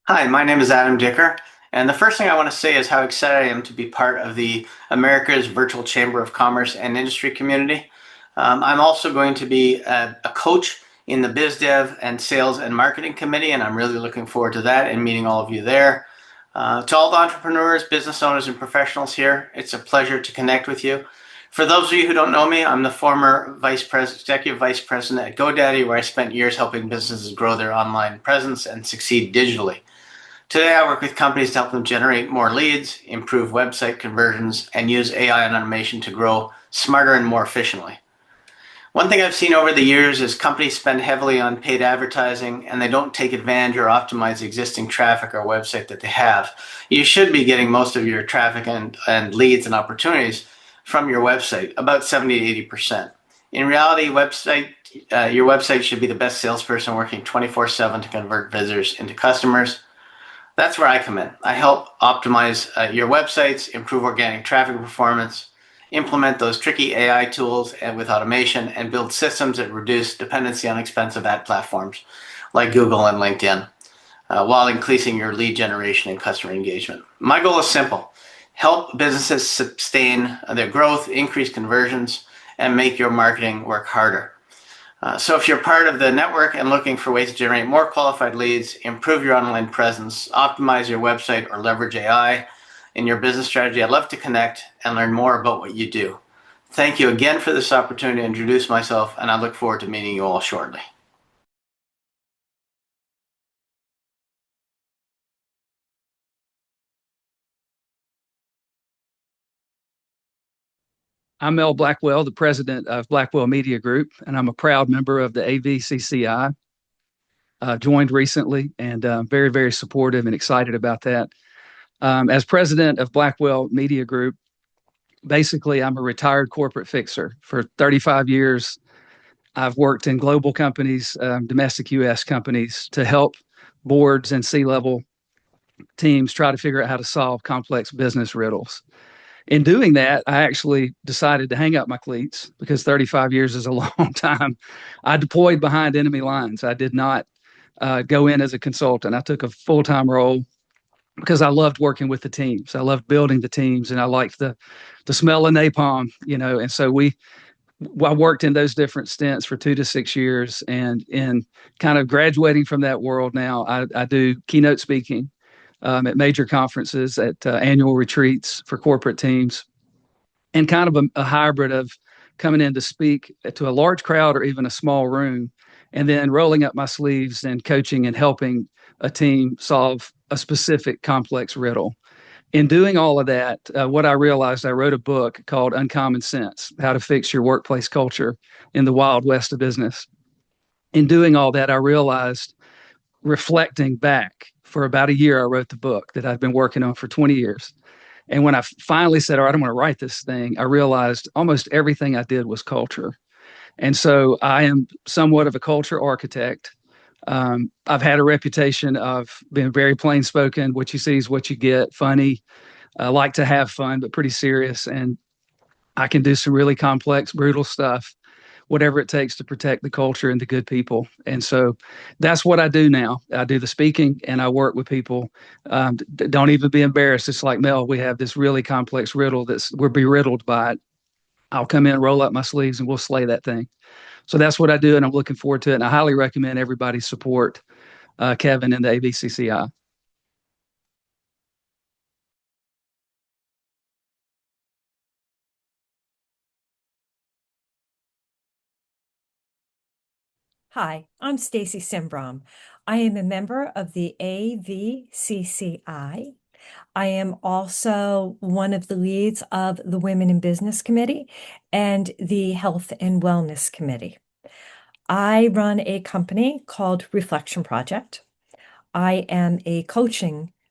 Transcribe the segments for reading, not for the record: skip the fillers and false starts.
Hi, my name is Adam Dicker, and the first thing I want to say is how excited I am to be part of the America's Virtual Chamber of Commerce and Industry community. I'm also going to be a coach in the Biz Dev and Sales and Marketing Committee, and I'm really looking forward to that and meeting all of you there. To all the entrepreneurs, business owners, and professionals here, it's a pleasure to connect with you. For those of you who don't know me, I'm the former executive vice president at GoDaddy, where I spent years helping businesses grow their online presence and succeed digitally. Today, I work with companies to help them generate more leads, improve website conversions, and use AI and automation to grow smarter and more efficiently. One thing I've seen over the years is companies spend heavily on paid advertising and they don't take advantage or optimize the existing traffic or website that they have. You should be getting most of your traffic and leads and opportunities from your website, about 70 to 80%. In reality, your website should be the best salesperson working 24/7 to convert visitors into customers. That's where I come in. I help optimize your websites, improve organic traffic performance, implement those tricky AI tools and with automation, and build systems that reduce dependency on expensive ad platforms like Google and LinkedIn, while increasing your lead generation and customer engagement. My goal is simple: help businesses sustain their growth, increase conversions, and make your marketing work harder. So if you're part of the network and looking for ways to generate more qualified leads, improve your online presence, optimize your website, or leverage AI in your business strategy, I'd love to connect and learn more about what you do. Thank you again for this opportunity to introduce myself, and I look forward to meeting you all shortly. I'm Mel Blackwell, the president of Blackwell Media Group, and I'm a proud member of the AVCCI. Joined recently and very, very supportive and excited about that. As president of Blackwell Media Group, basically, I'm a retired corporate fixer. For 35 years, I've worked in global companies, domestic US companies, to help boards and C-level teams try to figure out how to solve complex business riddles. In doing that, I actually decided to hang up my cleats because 35 years is a long time. I deployed behind enemy lines. I did not go in as a consultant. I took a full time role because I loved working with the teams. I loved building the teams, and I liked the smell of napalm, And so I worked in those different stints for 2 to 6 years, and in kind of graduating from that world now, I do keynote speaking at major conferences, at annual retreats for corporate teams, and kind of a hybrid of coming in to speak to a large crowd or even a small room, and then rolling up my sleeves and coaching and helping a team solve a specific complex riddle. In doing all of that, what I realized, I wrote a book called Uncommon Sense: How to Fix Your Workplace Culture in the Wild West of Business. In doing all that, I realized, reflecting back, for about a year, I wrote the book that I've been working on for 20 years. And when I finally said, all right, I'm going to write this thing, I realized almost everything I did was culture. And so I am somewhat of a culture architect. I've had a reputation of being very plain spoken. What you see is what you get, funny. I like to have fun, but pretty serious. And I can do some really complex, brutal stuff, whatever it takes to protect the culture and the good people. And so that's what I do now. I do the speaking and I work with people. Don't even be embarrassed. It's like, Mel, we have this really complex riddle we're beriddled by it. I'll come in, roll up my sleeves, and we'll slay that thing. So that's what I do, and I'm looking forward to it. And I highly recommend everybody support Kevin and the AVCCI. Hi, I'm Stacy Simbrom. I am a member of the AVCCI. I am also one of the leads of the Women in Business Committee and the Health and Wellness Committee. I run a company called Reflection Project. I am a coach.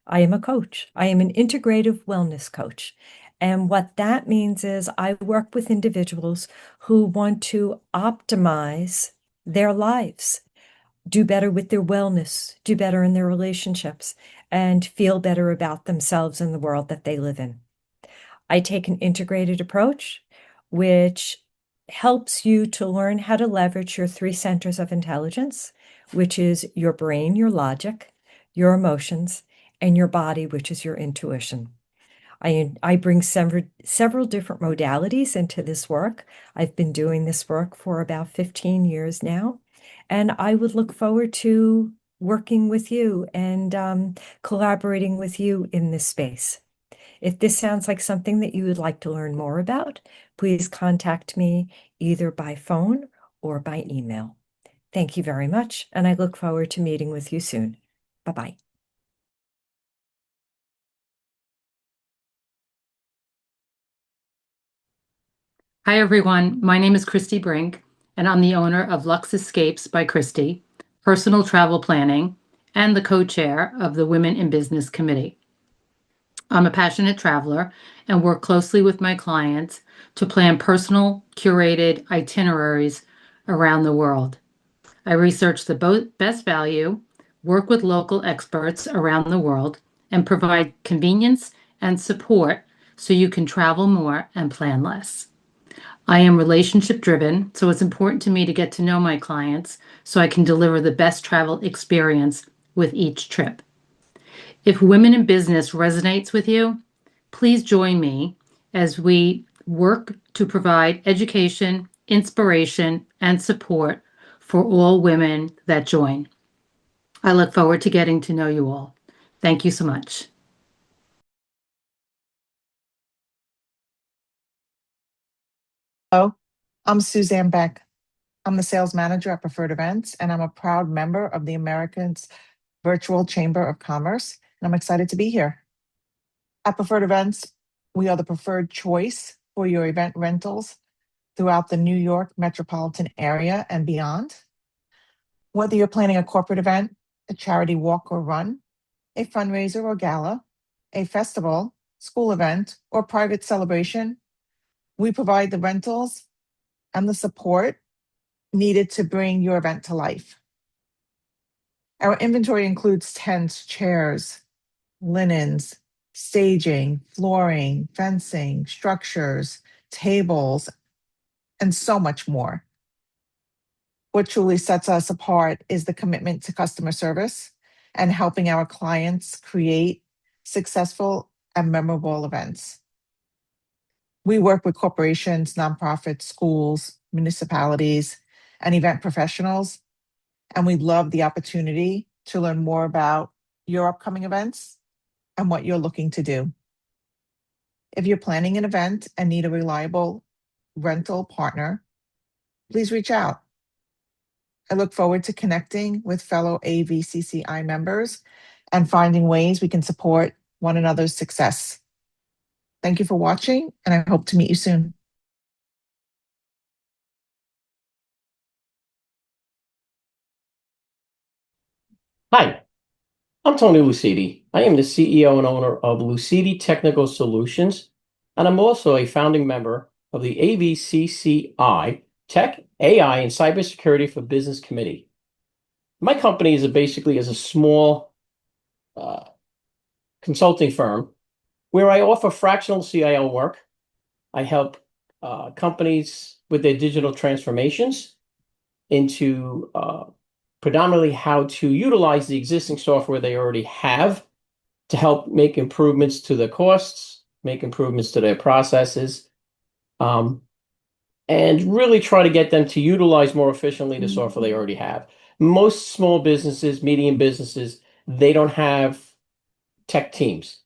I am an integrative wellness coach. And what that means is I work with individuals who want to optimize their lives, do better with their wellness, do better in their relationships, and feel better about themselves and the world that they live in. I take an integrated approach, which helps you to learn how to leverage your three centers of intelligence, which is your brain, your logic, your emotions, and your body, which is your intuition. I bring several different modalities into this work. I've been doing this work for about 15 years now, and I would look forward to working with you and collaborating with you in this space. If this sounds like something that you would like to learn more about, please contact me either by phone or by email. Thank you very much, and I look forward to meeting with you soon. Bye-bye. Hi, everyone. My name is Christy Brink, and I'm the owner of Lux Escapes by Christy, personal travel planning, and the co-chair of the Women in Business Committee. I'm a passionate traveler and work closely with my clients to plan personal, curated itineraries around the world. I research the best value, work with local experts around the world, and provide convenience and support so you can travel more and plan less. I am relationship driven, so it's important to me to get to know my clients so I can deliver the best travel experience with each trip. If Women in Business resonates with you, please join me as we work to provide education, inspiration, and support for all women that join. I look forward to getting to know you all. Thank you so much. Hello, I'm Suzanne Beck. I'm the sales manager at Preferred Events, and I'm a proud member of the Americans Virtual Chamber of Commerce, and I'm excited to be here. At Preferred Events, we are the preferred choice for your event rentals throughout the New York metropolitan area and beyond. Whether you're planning a corporate event, a charity walk or run, a fundraiser or gala, a festival, school event, or private celebration, we provide the rentals and the support needed to bring your event to life. Our inventory includes tents, chairs, linens, staging, flooring, fencing, structures, tables, and so much more. What truly sets us apart is the commitment to customer service and helping our clients create successful and memorable events. We work with corporations, nonprofits, schools, municipalities, and event professionals, and we'd love the opportunity to learn more about your upcoming events and what you're looking to do. If you're planning an event and need a reliable rental partner, please reach out. I look forward to connecting with fellow AVCCI members and finding ways we can support one another's success. Thank you for watching, and I hope to meet you soon. Hi, I'm Tony Lucidi. I am the CEO and owner of Lucidi Technical Solutions, and I'm also a founding member of the AVCCI Tech, AI, and Cybersecurity for Business Committee. My company is basically a small consulting firm where I offer fractional CIO work. I help companies with their digital transformations into predominantly how to utilize the existing software they already have to help make improvements to their costs, make improvements to their processes, and really try to get them to utilize more efficiently the software they already have. Most small businesses, medium businesses, they don't have tech teams.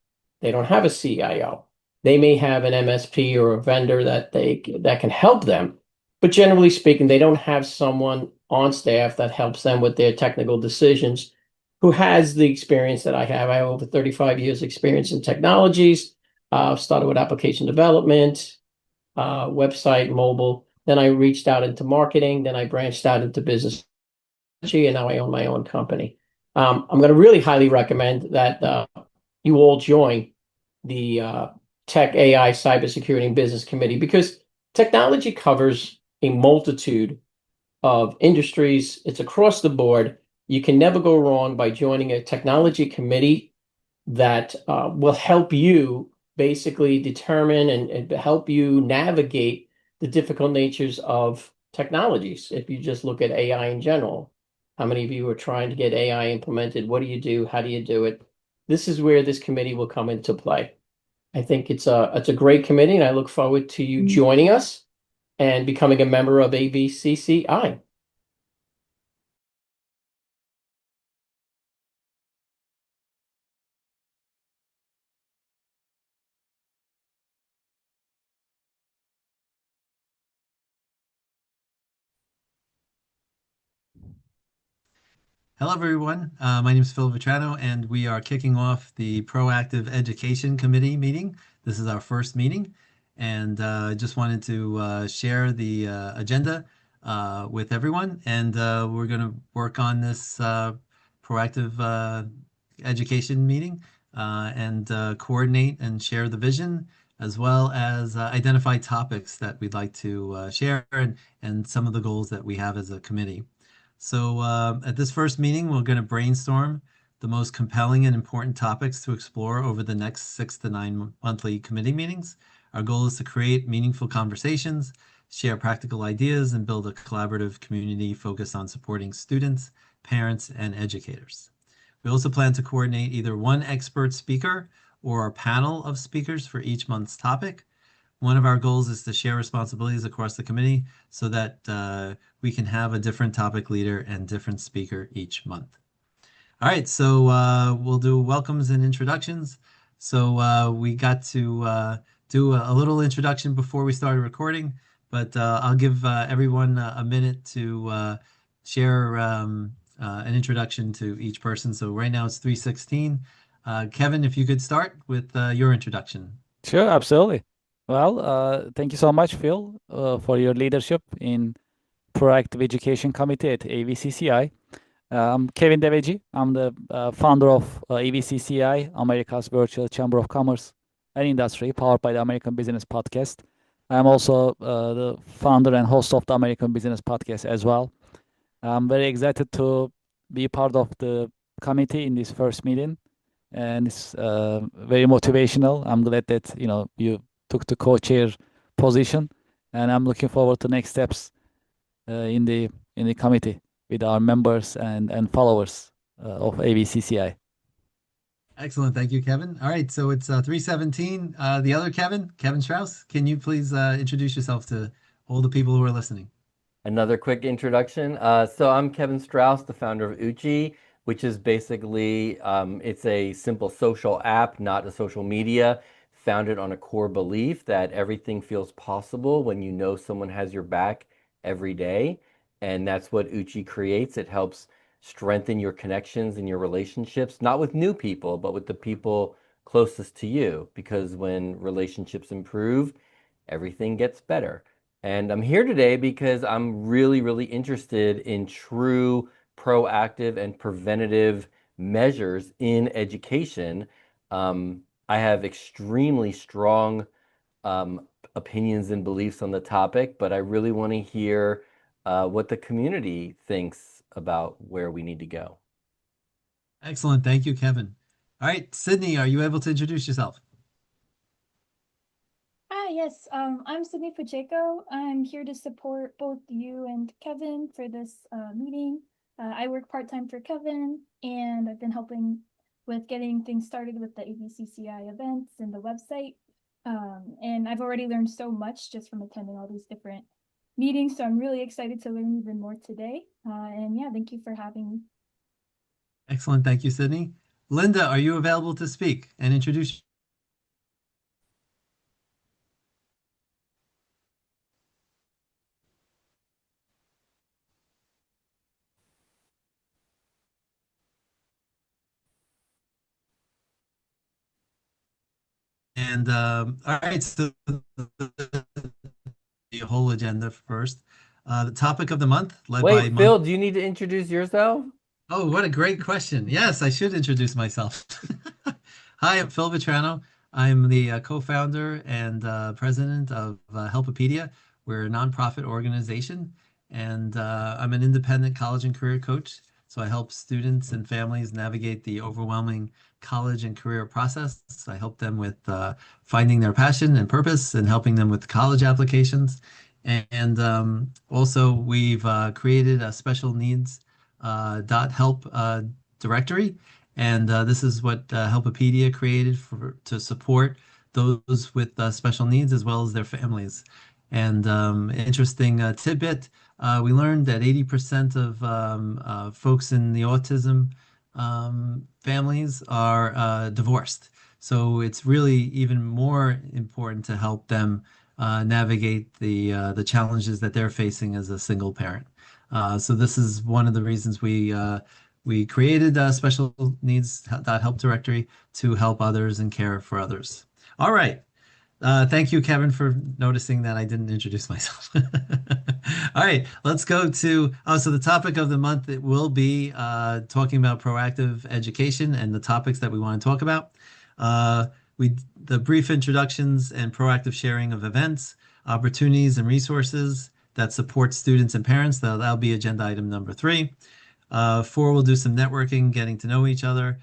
They don't have a CIO. They may have an MSP or a vendor that can help them, but generally speaking, they don't have someone on staff that helps them with their technical decisions who has the experience that I have. I have over 35 years experience in technologies. Started with application development, website, mobile. Then I reached out into marketing. Then I branched out into business, and now I own my own company. I'm going to really highly recommend that you all join the Tech, AI, Cybersecurity, and Business Committee, because technology covers a multitude of industries. It's across the board. You can never go wrong by joining a technology committee that will help you basically determine and help you navigate the difficult natures of technologies. If you just look at AI in general, How many of you are trying to get AI implemented? What do you do? How do you do it? This is where this committee will come into play. I think it's a great committee, and I look forward to you joining us and becoming a member of AVCCI. Hello, everyone. My name is Phil Vitrano, and we are kicking off the Proactive Education Committee meeting. This is our first meeting, and I just wanted to share the agenda with everyone. And we're going to work on this proactive education meeting and coordinate and share the vision, as well as identify topics that we'd like to share and some of the goals that we have as a committee. So, at this first meeting, we're going to brainstorm the most compelling and important topics to explore over the next 6 to 9 monthly committee meetings. Our goal is to create meaningful conversations, share practical ideas, and build a collaborative community focused on supporting students, parents, and educators. We also plan to coordinate either one expert speaker or a panel of speakers for each month's topic. One of our goals is to share responsibilities across the committee so that we can have a different topic leader and different speaker each month. All right, so we'll do welcomes and introductions. So we got to do a little introduction before we started recording, but I'll give everyone a minute to share an introduction to each person. So right now it's 3:16. Kevin, if you could start with your introduction. Sure, absolutely. Well, thank you so much, Phil, for your leadership in Proactive Education Committee at AVCCI. I'm Kevin Devecioglu. I'm the founder of AVCCI, America's Virtual Chamber of Commerce and Industry, powered by the American Business Podcast. I'm also the founder and host of the American Business Podcast as well. I'm very excited to be part of the committee in this first meeting, and it's very motivational. I'm glad that you took the co-chair position, and I'm looking forward to next steps in the committee with our members and followers of AVCCI. Excellent. Thank you, Kevin. All right, so it's 3:17. The other Kevin Strauss, can you please introduce yourself to all the people who are listening? Another quick introduction. So I'm Kevin Strauss, the founder of Uchi, which is basically it's a simple social app, not a social media, founded on a core belief that everything feels possible when you know someone has your back every day. And that's what Uchi creates. It helps strengthen your connections and your relationships, not with new people, but with the people closest to you. Because when relationships improve, everything gets better. And I'm here today because I'm really, really interested in true proactive and preventative measures in education. I have extremely strong opinions and beliefs on the topic, but I really want to hear what the community thinks about where we need to go. Excellent. Thank you, Kevin. All right, Sydney, are you able to introduce yourself? Hi, yes, I'm Sydney Pacheco. I'm here to support both you and Kevin for this meeting. I work part-time for Kevin, and I've been helping with getting things started with the AVCCI events and the website. And I've already learned so much just from attending all these different meetings, so I'm really excited to learn even more today. And yeah, thank you for having me. Excellent. Thank you, Sydney. Linda, are you available to speak and introduce? And all right, so the whole agenda first. The topic of the month, led by Wait, Phil, do you need to introduce yourself? Oh, what a great question. Yes, I should introduce myself. Hi, I'm Phil Vitrano. I'm the co-founder and president of Helpopedia. We're a nonprofit organization, and I'm an independent college and career coach. So I help students and families navigate the overwhelming college and career process. I help them with finding their passion and purpose and helping them with college applications. And also, we've created a special needs .help directory, and this is what Helpopedia created to support those with special needs as well as their families. And interesting tidbit, we learned that 80% of folks in the autism families are divorced. So it's really even more important to help them navigate the challenges that they're facing as a single parent. So this is one of the reasons we created a special needs help directory to help others and care for others. All right. Thank you, Kevin, for noticing that I didn't introduce myself. All right, let's go to, so the topic of the month, it will be talking about proactive education and the topics that we want to talk about. The brief introductions and proactive sharing of events, opportunities, and resources that support students and parents. That'll be agenda item number 3. 4, we'll do some networking, getting to know each other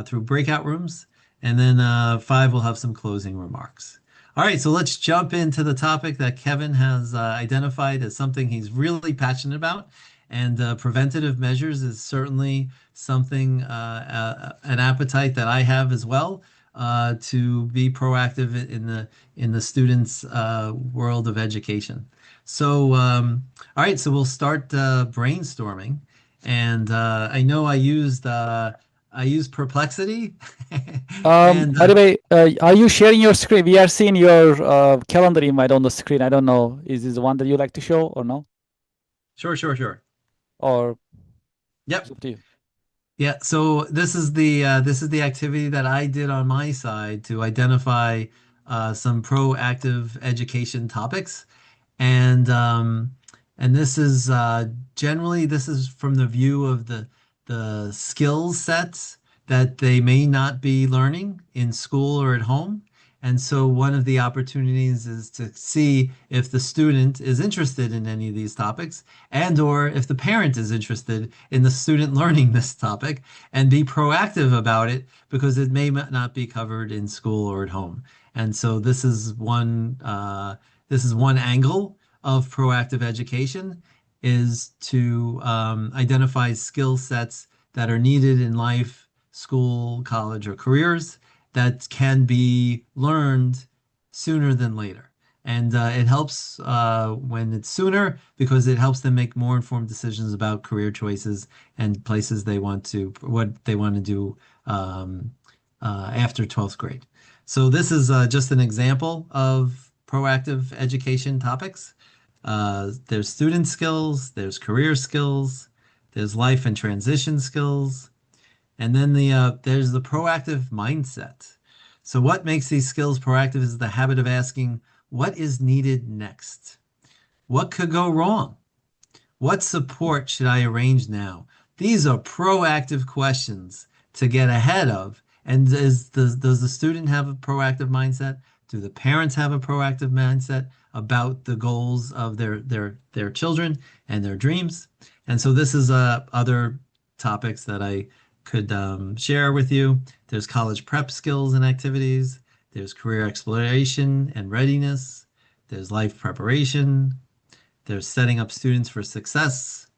through breakout rooms. And then 5, we'll have some closing remarks. All right, so let's jump into the topic that Kevin has identified as something he's really passionate about. And preventative measures is certainly something, an appetite that I have as well, to be proactive in the students' world of education. So, all right, so we'll start brainstorming. And I know I used Perplexity. And By the way, are you sharing your screen? We are seeing your calendar invite on the screen. I don't know. Is this the one that you like to show or no? Sure. Or Yep. it's up to you. Yeah, so this is the activity that I did on my side to identify some proactive education topics, and this is generally this is from the view of the skills sets that they may not be learning in school or at home. And so one of the opportunities is to see if the student is interested in any of these topics and or if the parent is interested in the student learning this topic and be proactive about it because it may not be covered in school or at home. And so this is one angle of proactive education is to identify skill sets that are needed in life, school, college, or careers that can be learned sooner than later. And it helps when it's sooner because it helps them make more informed decisions about career choices and places what they want to do after 12th grade. So this is just an example of proactive education topics. There's student skills, there's career skills, there's life and transition skills, and then there's the proactive mindset. So what makes these skills proactive is the habit of asking, what is needed next? What could go wrong? What support should I arrange now? These are proactive questions to get ahead of. And does the student have a proactive mindset? Do the parents have a proactive mindset about the goals of their children and their dreams? And so this is other topics that I could share with you. There's college prep skills and activities. There's career exploration and readiness. There's life preparation. There's setting up students for success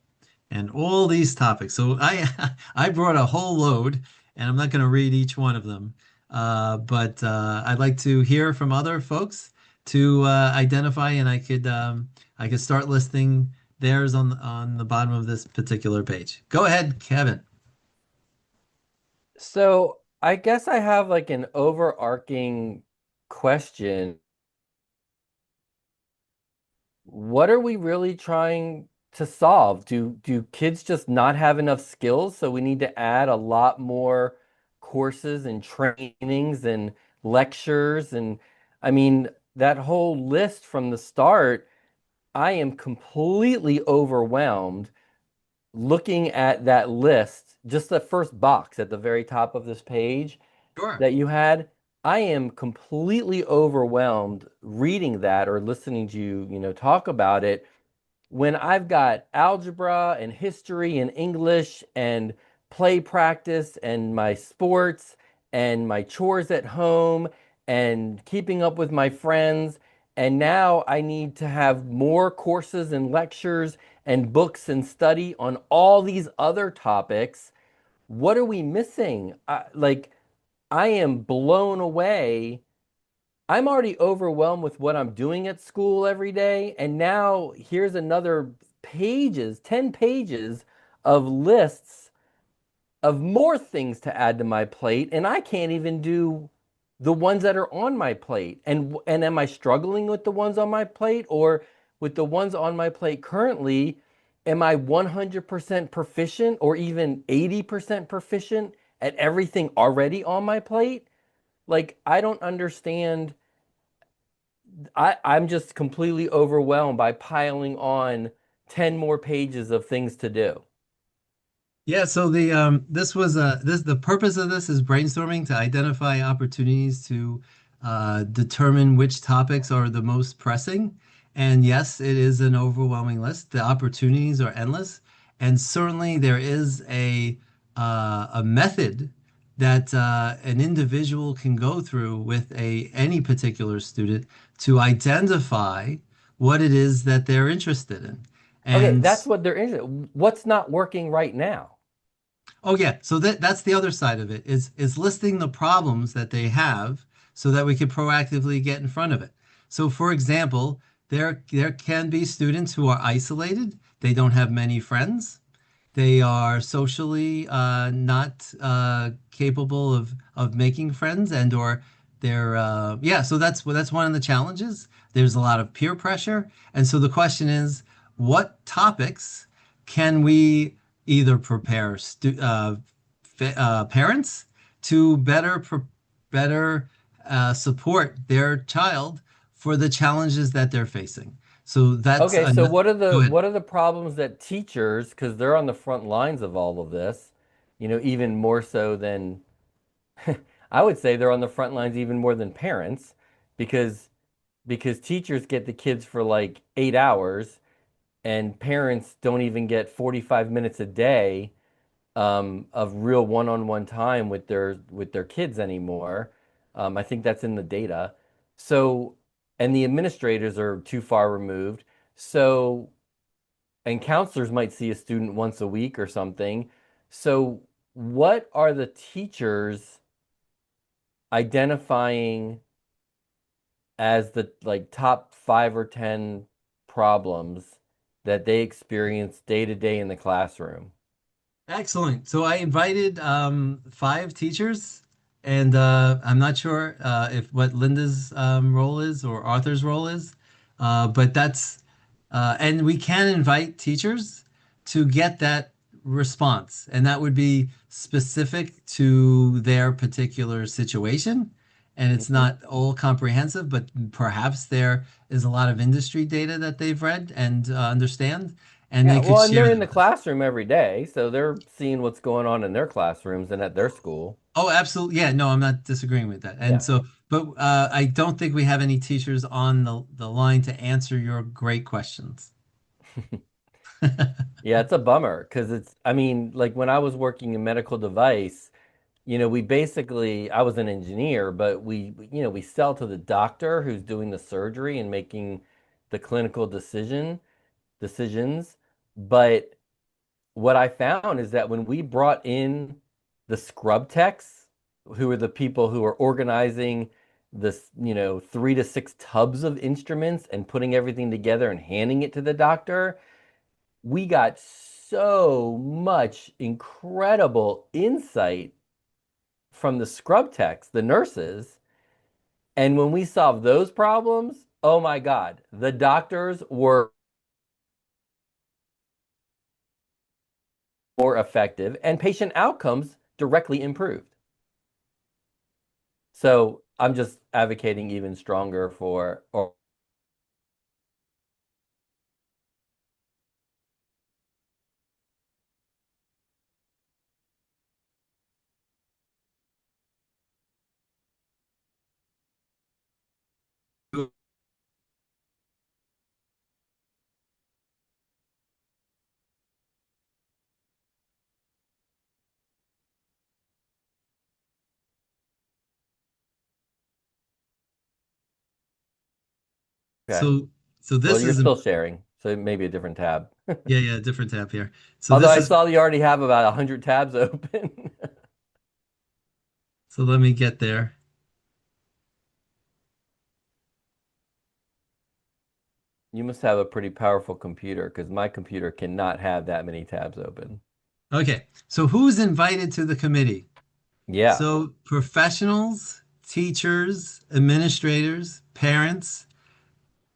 and all these topics. So I brought a whole load and I'm not going to read each one of them. But I'd like to hear from other folks to identify, and I could start listing theirs on the bottom of this particular page. Go ahead, Kevin. So I guess I have like an overarching question. What are we really trying to solve? Do kids just not have enough skills, so we need to add a lot more courses and trainings and lectures? And I mean, that whole list from the start, I am completely overwhelmed looking at that list, just the first box at the very top of this page that you had. I am completely overwhelmed reading that or listening to you, talk about it when I've got algebra and history and English and play practice and my sports and my chores at home and keeping up with my friends. And now I need to have more courses and lectures and books and study on all these other topics. What are we missing? I am blown away. I'm already overwhelmed with what I'm doing at school every day. And now here's another pages, 10 pages of lists of more things to add to my plate. And I can't even do the ones that are on my plate. And am I struggling with the ones on my plate, or with the ones on my plate currently, am I 100% proficient or even 80% proficient at everything already on my plate? Like, I don't understand. I'm just completely overwhelmed by piling on 10 more pages of things to do. Yeah, so the purpose of this is brainstorming to identify opportunities to determine which topics are the most pressing. And yes, it is an overwhelming list. The opportunities are endless, and certainly there is a method that an individual can go through with a any particular student to identify what it is that they're interested in. Okay, And that's what they're interested in. What's not working right now? oh yeah, so that's the other side of it is listing the problems that they have so that we can proactively get in front of it. So for example, there can be students who are isolated, they don't have many friends, they are socially not capable of making friends and or they're yeah, so that's one of the challenges. There's a lot of peer pressure, and so the question is, what topics can we either prepare parents to better support their child for the challenges that they're facing. So that's Okay, so what are go ahead. the problems that teachers, because they're on the front lines of all of this, even more so than I would say they're on the front lines even more than parents, because teachers get the kids for like 8 hours, and parents don't even get 45 minutes a day of real one-on-one time with their kids anymore. I think that's in the data. So, and the administrators are too far removed. So, and counselors might see a student once a week or something. So, what are the teachers identifying as the like top 5 or 10 problems that they experience day to day in the classroom? Excellent. So I invited five teachers, and I'm not sure if what Linda's role is or Arthur's role is, but that's and we can invite teachers to get that response, and that would be specific to their particular situation. And it's Mhm. not all comprehensive, but perhaps there is a lot of industry data that they've read and understand, and Yeah, they could well, and share they're in that the with us. classroom every day, so they're seeing what's going on in their classrooms and at their school. Oh, absolutely. Yeah, no, I'm not disagreeing with that. And Yeah. so, but I don't think we have any teachers on the line to answer your great questions. Yeah, it's a bummer because I mean, like when I was working in medical device, we basically, I was an engineer, but we sell to the doctor who's doing the surgery and making the clinical decisions. But what I found is that when we brought in the scrub techs, who are the people who are organizing this, 3 to 6 tubs of instruments and putting everything together and handing it to the doctor, we got so much incredible insight from the scrub techs, the nurses. And when we solved those problems, oh my God, the doctors were more effective and patient outcomes directly improved. So I'm just advocating even stronger for, or Okay. So Well, this you're is still sharing, so it may be a different tab. yeah, different tab here. So Although this I is saw you already have about 100 tabs open. so let me get there. You must have a pretty powerful computer because my computer cannot have that many tabs open. Okay. So who's invited to the committee? Yeah. So professionals, teachers, administrators, parents,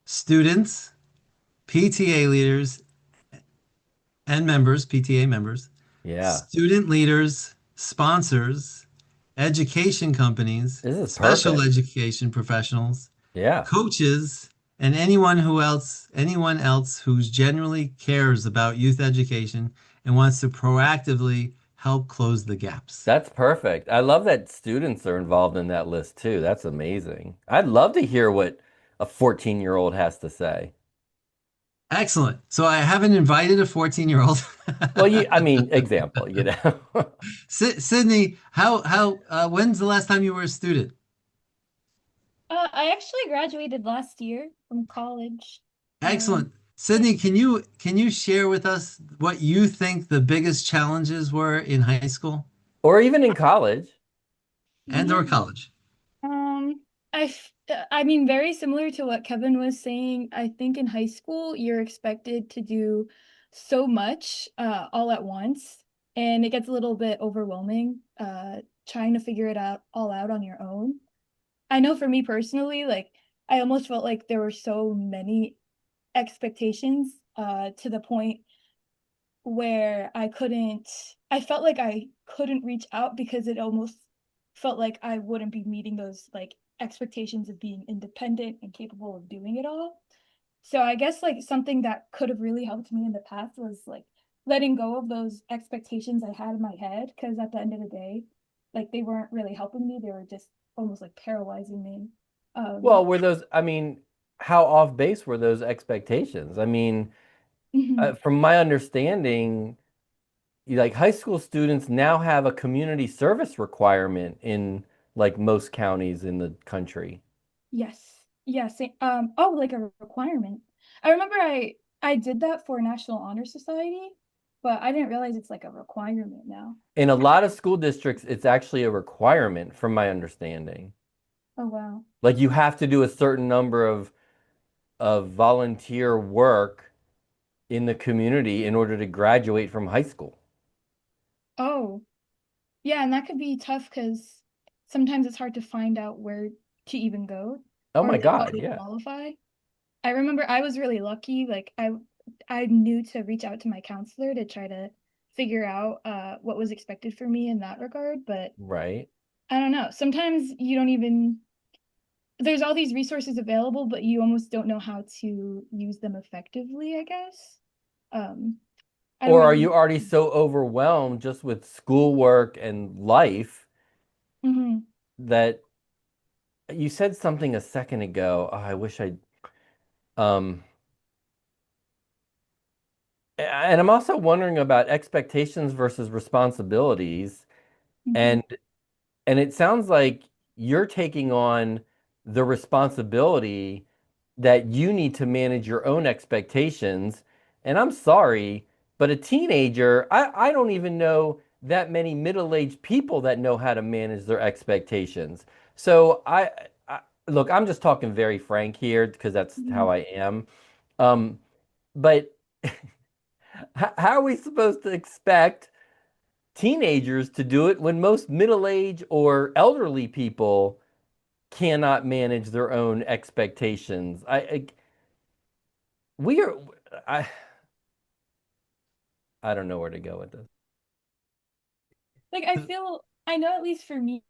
students, PTA leaders and members, PTA members, Yeah. student leaders, sponsors, education companies, This is special perfect. education professionals, Yeah. coaches, and anyone else who genuinely cares about youth education and wants to proactively help close the gaps. That's perfect. I love that students are involved in that list too. That's amazing. I'd love to hear what a 14-year-old has to say. Excellent. So I haven't invited a 14-year-old. Well, I mean, example, you know. Sydney, when's the last time you were a student? I actually graduated last year from college. Excellent. Sydney, can you share with us what you think the biggest challenges were in high school Or even in college. and or college? Um, I mean, very similar to what Kevin was saying. I think in high school, you're expected to do so much all at once, and it gets a little bit overwhelming trying to figure it out all out on your own. I know for me personally, like I almost felt like there were so many expectations to the point where I felt like I couldn't reach out because it almost felt like I wouldn't be meeting those like expectations of being independent and capable of doing it all. So I guess like something that could have really helped me in the past was like letting go of those expectations I had in my head, because at the end of the day, like they weren't really helping me. They were just almost like paralyzing me. Well, I mean, how off base were those expectations? I mean, from my understanding, like high school students now have a community service requirement in like most counties in the country. Yes. Yes. Oh, like a requirement. I remember I did that for National Honor Society, but I didn't realize it's like a requirement now. In a lot of school districts, it's actually a requirement, from my understanding. Oh, wow. Like you have to do a certain number of volunteer work in the community in order to graduate from high school. Oh, yeah, and that could be tough because sometimes it's hard to find out where to even go Oh or my like how God, to yeah. qualify. I remember I was really lucky. Like I knew to reach out to my counselor to try to figure out what was expected for me in that regard, but Right. I don't know. Sometimes you don't even there's all these resources available, but you almost don't know how to use them effectively, I guess. Um, I don't Or are really. you already so overwhelmed just with schoolwork and life Mhm. that you said something a second ago? Oh, I wish um and I'm also wondering about expectations versus responsibilities. Mhm. And it sounds like you're taking on the responsibility that you need to manage your own expectations. And I'm sorry, but a teenager, I don't even know that many middle-aged people that know how to manage their expectations. So I look, I'm just talking very frank here because that's how Mhm. I am. But how are we supposed to expect teenagers to do it when most middle-aged or elderly people cannot manage their own expectations? We are I I don't know where to go with this. Like I know at least for me.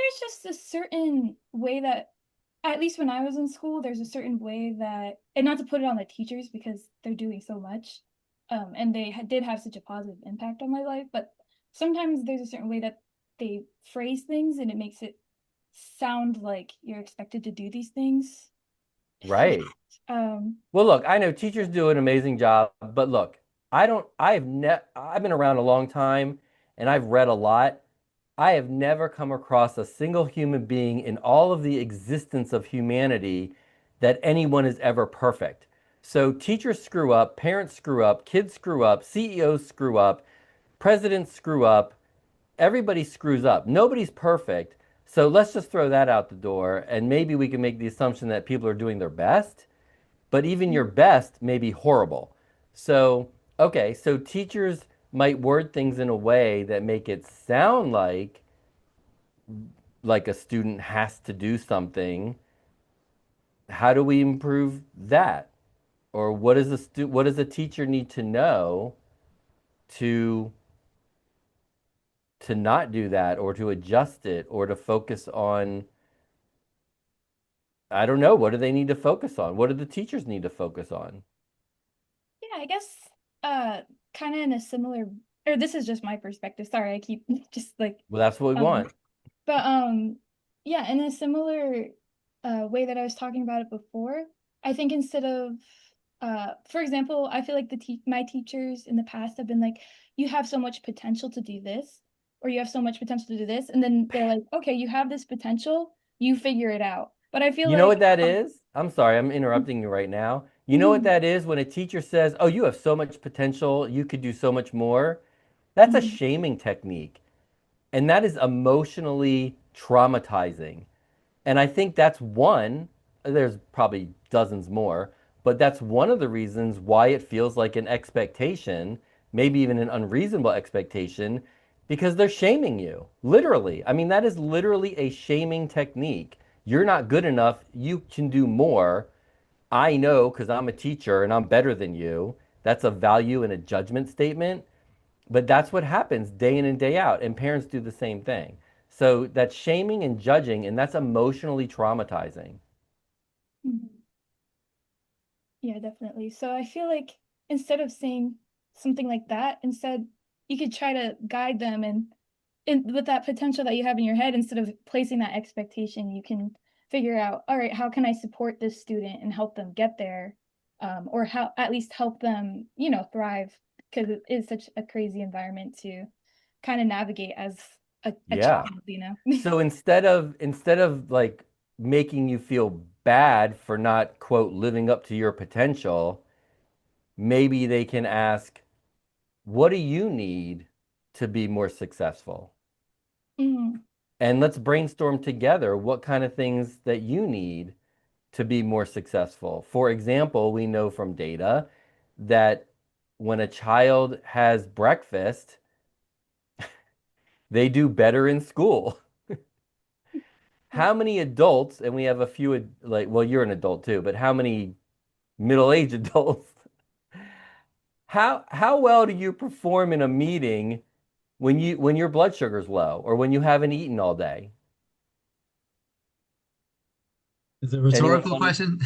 there's just a certain way that, at least when I was in school, there's a certain way that, and not to put it on the teachers because they're doing so much, and they did have such a positive impact on my life, but sometimes there's a certain way that they phrase things and it makes it sound like you're expected to do these things. Right. Well, look, I know teachers do an amazing job, but look, I've been around a long time and I've read a lot. I have never come across a single human being in all of the existence of humanity that anyone is ever perfect. So teachers screw up, parents screw up, kids screw up, CEOs screw up, presidents screw up, everybody screws up. Nobody's perfect. So let's just throw that out the door and maybe we can make the assumption that people are doing their best, but even your best may be horrible. So, okay, so teachers might word things in a way that make it sound like a student has to do something. How do we improve that? Or what does a teacher need to know to not do that, or to adjust it, or to focus on, I don't know, what do they need to focus on? What do the teachers need to focus on? Yeah, I guess kind of in a similar, or this is just my perspective. Sorry, I keep just like Well, that's what we want. But yeah, in a similar way that I was talking about it before, I think instead of for example, I feel like my teachers in the past have been like, you have so much potential to do this, or you have so much potential to do this, and then they're like, okay, you have this potential, you figure it out. But I feel You know like what that is? I'm sorry, I'm interrupting you right now. You know what that is when a teacher says, "Oh, you have so much potential, you could do so much more." That's a shaming technique. And that is emotionally traumatizing. And I think that's one, there's probably dozens more, but that's one of the reasons why it feels like an expectation, maybe even an unreasonable expectation, because they're shaming you. Literally. I mean, that is literally a shaming technique. You're not good enough. You can do more. I know because I'm a teacher and I'm better than you. That's a value and a judgment statement. But that's what happens day in and day out. And parents do the same thing. So that's shaming and judging, and that's emotionally traumatizing. Yeah, definitely. So I feel like instead of saying something like that, instead you could try to guide them and with that potential that you have in your head, instead of placing that expectation, you can figure out, all right, how can I support this student and help them get there? Or how at least help them, thrive, because it is such a crazy environment to kind of navigate as a Yeah. child. So instead of like making you feel bad for not, quote, living up to your potential, maybe they can ask, what do you need to be more successful? And let's brainstorm together what kind of things that you need to be more successful. For example, we know from data that when a child has breakfast, they do better in school. How many adults, and we have a few, like, well, you're an adult too, but how many middle-aged adults, how well do you perform in a meeting when your blood sugar's low or when you haven't eaten all day? Is it a rhetorical question?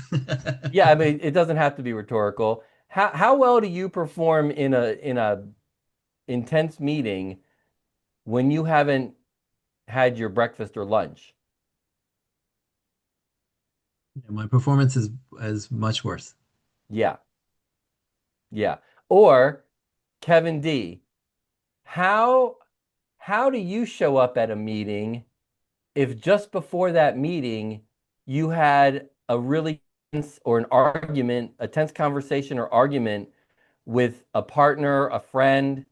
Yeah, I mean, it doesn't have to be rhetorical. How well do you perform in a intense meeting when you haven't had your breakfast or lunch? Yeah, my performance is much worse. Yeah. Yeah. Or Kevin D, how do you show up at a meeting if just before that meeting you had a really tense or an argument, a tense conversation or argument with a partner, a friend,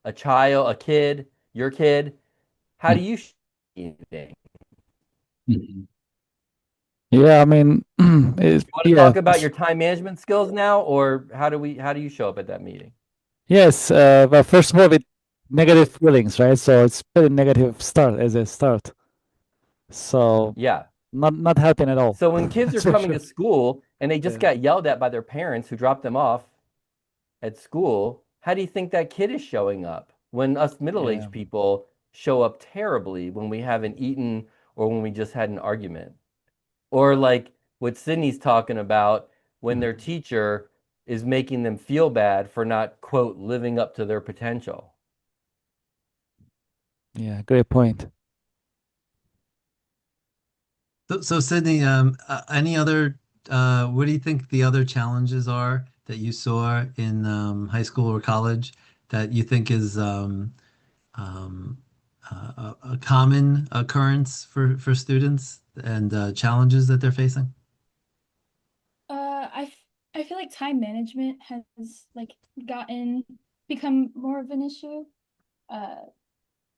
a child, a kid, your kid? How do you show up at a meeting? Yeah, I mean, You want to yeah, talk about your time management skills now, or how do you show up at that meeting? yes. But first of all, with negative feelings, right? So it's pretty negative start as a start. So Yeah. not helping at all. So when kids are That's for coming sure. to school and they just Yeah. got yelled at by their parents who dropped them off at school, how do you think that kid is showing up when us Yeah. middle-aged people show up terribly when we haven't eaten or when we just had an argument. Or like what Sydney's talking about when their teacher is making them feel bad for not, quote, living up to their potential. Yeah, great point. So Sydney, any other, what do you think the other challenges are that you saw in high school or college that you think is um, a common occurrence for students and challenges that they're facing? I feel like time management has like become more of an issue. Uh,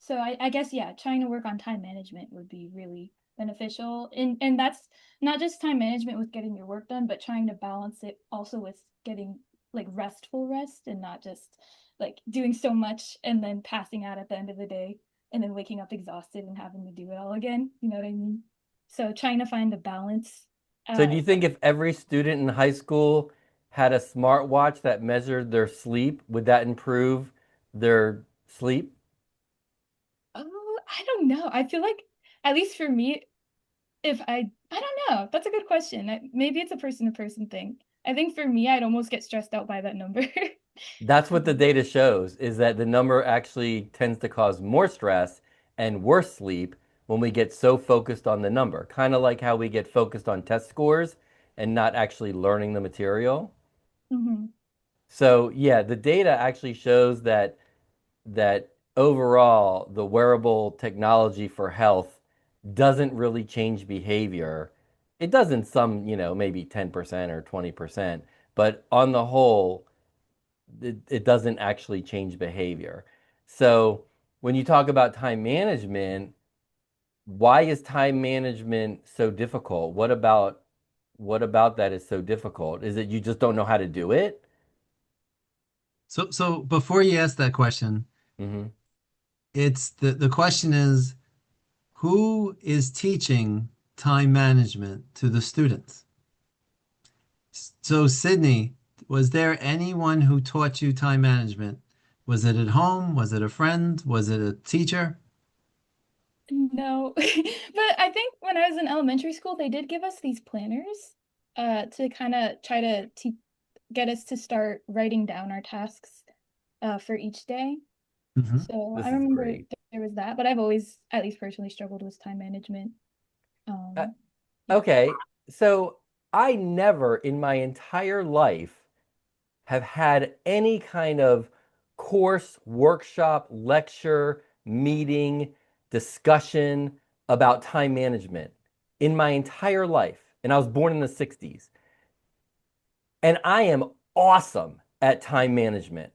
so I guess yeah, trying to work on time management would be really beneficial. And that's not just time management with getting your work done, but trying to balance it also with getting like restful rest and not just like doing so much and then passing out at the end of the day and then waking up exhausted and having to do it all again. You know what I mean? So trying to find a balance. So do you think if every student in high school had a smartwatch that measured their sleep, would that improve their sleep? Oh, I don't know. I feel like, at least for me, if I don't know. That's a good question. Maybe it's a person-to-person thing. I think for me, I'd almost get stressed out by that number. That's what the data shows, is that the number actually tends to cause more stress and worse sleep when we get so focused on the number. Kind of like how we get focused on test scores and not actually learning the material. Mhm. So yeah, the data actually shows that overall the wearable technology for health doesn't really change behavior. It does in some, maybe 10% or 20%, but on the whole, it doesn't actually change behavior. So when you talk about time management, why is time management so difficult? What about that is so difficult? Is it you just don't know how to do it? So before you ask that question, Hmm. it's the question is who is teaching time management to the students? So Sydney, was there anyone who taught you time management? Was it at home? Was it a friend? Was it a teacher? No, but I think when I was in elementary school, they did give us these planners, to kind of try to te get us to start writing down our tasks, for each day. Mhm. So I This is remember great. there was that, but I've always, at least personally, struggled with time management. Uh, Yeah. okay, so I never in my entire life have had any kind of course, workshop, lecture, meeting, discussion about time management in my entire life. And I was born in the 60s. And I am awesome at time management.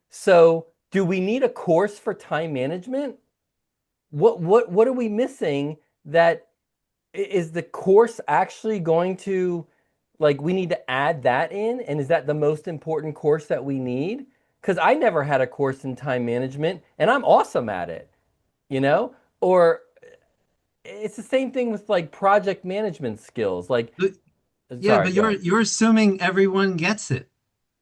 So, do we need a course for time management? What are we missing that is the course actually going to, like, we need to add that in? And is that the most important course that we need? Because I never had a course in time management and I'm awesome at it, you know? Or it's the same thing with like project management skills. Like, But- Yeah, sorry, but go you're ahead. you're assuming everyone gets it.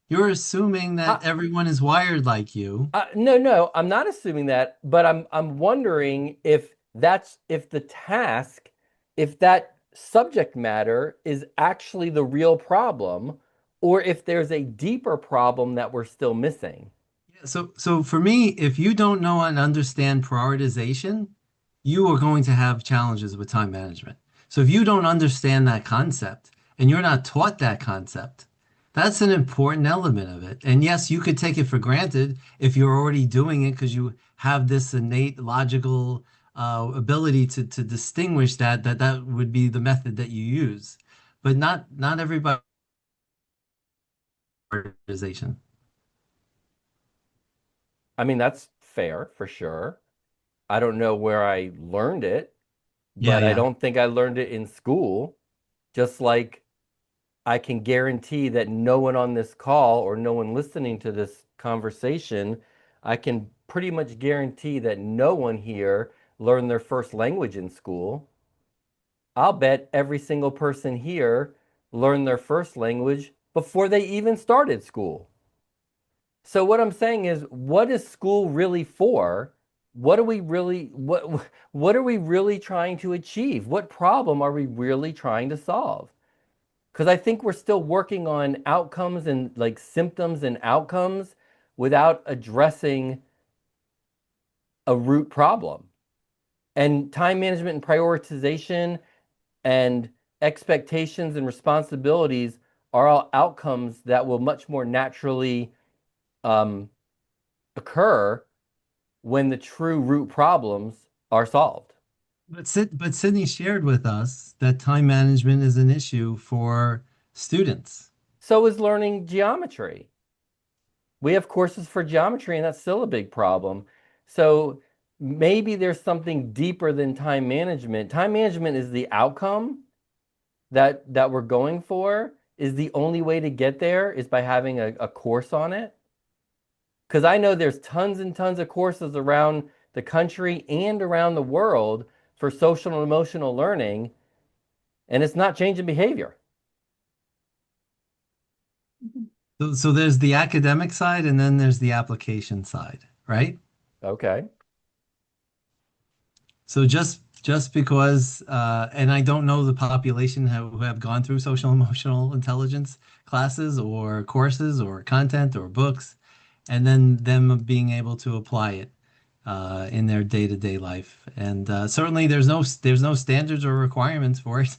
You're assuming I, that everyone is wired like you. no, I'm not assuming that, but I'm wondering if the task, if that subject matter is actually the real problem, or if there's a deeper problem that we're still missing. Yeah, so for me, if you don't know and understand prioritization, you are going to have challenges with time management. So if you don't understand that concept and you're not taught that concept, that's an important element of it. And yes, you could take it for granted if you're already doing it because you have this innate logical ability to distinguish that would be the method that you use. But not everybody prioritization. I mean, that's fair for sure. I don't know where I learned it, Yeah, but I yeah. don't think I learned it in school. Just like I can guarantee that no one on this call or no one listening to this conversation, I can pretty much guarantee that no one here learned their first language in school. I'll bet every single person here learned their first language before they even started school. So, what I'm saying is, what is school really for what are we really what are we really trying to achieve? What problem are we really trying to solve? Because I think we're still working on outcomes and like symptoms and outcomes without addressing a root problem. And time management and prioritization and expectations and responsibilities are all outcomes that will much more naturally occur when the true root problems are solved. But Sydney shared with us that time management is an issue for students. So is learning geometry. We have courses for geometry, and that's still a big problem. So maybe there's something deeper than time management. Time management is the outcome that we're going for. Is the only way to get there is by having a course on it. Because I know there's tons and tons of courses around the country and around the world for social and emotional learning, and it's not changing behavior. So there's the academic side and then there's the application side, right? Okay. So just because, and I don't know the population who have gone through social emotional intelligence classes or courses or content or books, and then them being able to apply it in their day-to-day life. And certainly there's no standards or requirements for it.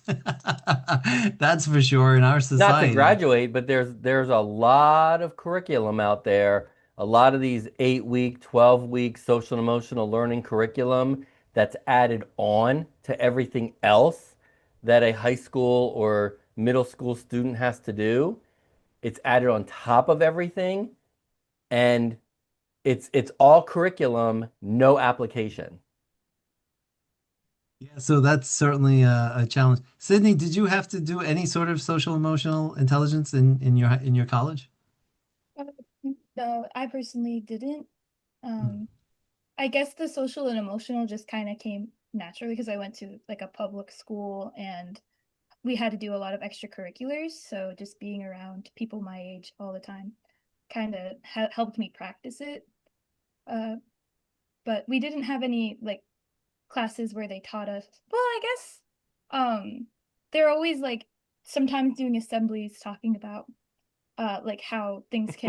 That's for sure in our Not to society. graduate, but there's a lot of curriculum out there. A lot of these 8-week, 12-week social and emotional learning curriculum that's added on to everything else that a high school or middle school student has to do. It's added on top of everything, and it's all curriculum, no application. Yeah, so that's certainly a challenge. Sydney, did you have to do any sort of social emotional intelligence in your college? Uh, no, I personally didn't. I guess the social and emotional just kind of came naturally because I went to like a public school and we had to do a lot of extracurriculars. So just being around people my age all the time kind of helped me practice it. Uh, but we didn't have any like classes where they taught us. Well, I guess they're always like sometimes doing assemblies talking about like how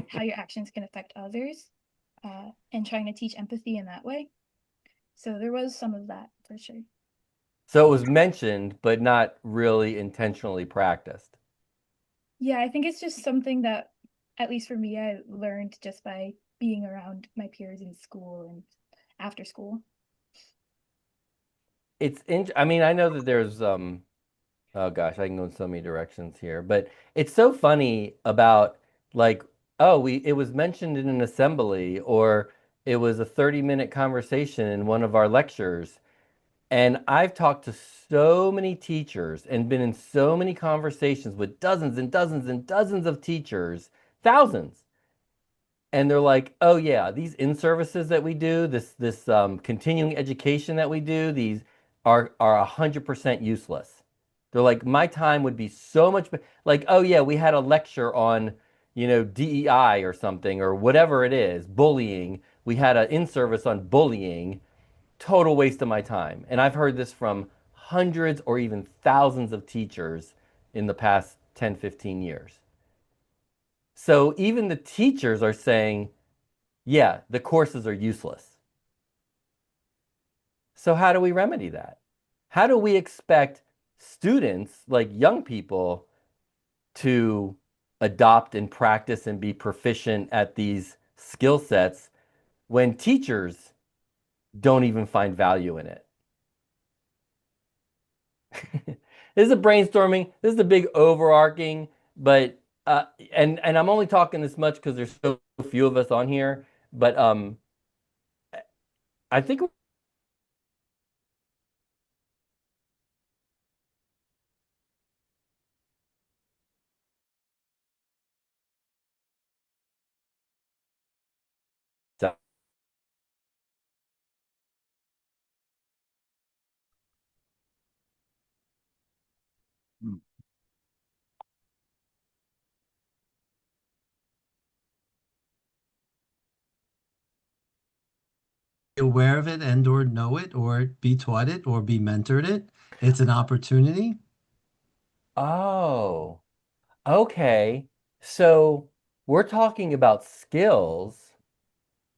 how your actions can affect others, and trying to teach empathy in that way. So there was some of that for sure. So it was mentioned, but not really intentionally practiced. Yeah, I think it's just something that, at least for me, I learned just by being around my peers in school and after school. I mean, I know that there's oh gosh, I can go in so many directions here, but it's so funny about like, oh, it was mentioned in an assembly or it was a 30-minute conversation in one of our lectures. And I've talked to so many teachers and been in so many conversations with dozens and dozens and dozens of teachers, thousands. And they're like, "Oh yeah, these in-services that we do, this continuing education that we do, these are 100% useless." They're like, "My time would be so much like, oh yeah, we had a lecture on, DEI or something or whatever it is, bullying. We had an in-service on bullying. Total waste of my time." And I've heard this from hundreds or even thousands of teachers in the past 10, 15 years. So even the teachers are saying, yeah, the courses are useless. So how do we remedy that? How do we expect students, like young people, to adopt and practice and be proficient at these skill sets when teachers don't even find value in it? This is a brainstorming. This is a big overarching, but and I'm only talking this much because there's so few of us on here. But I think aware of it and or know it or be taught it or be mentored it. It's an opportunity. Oh, okay. So we're talking about skills.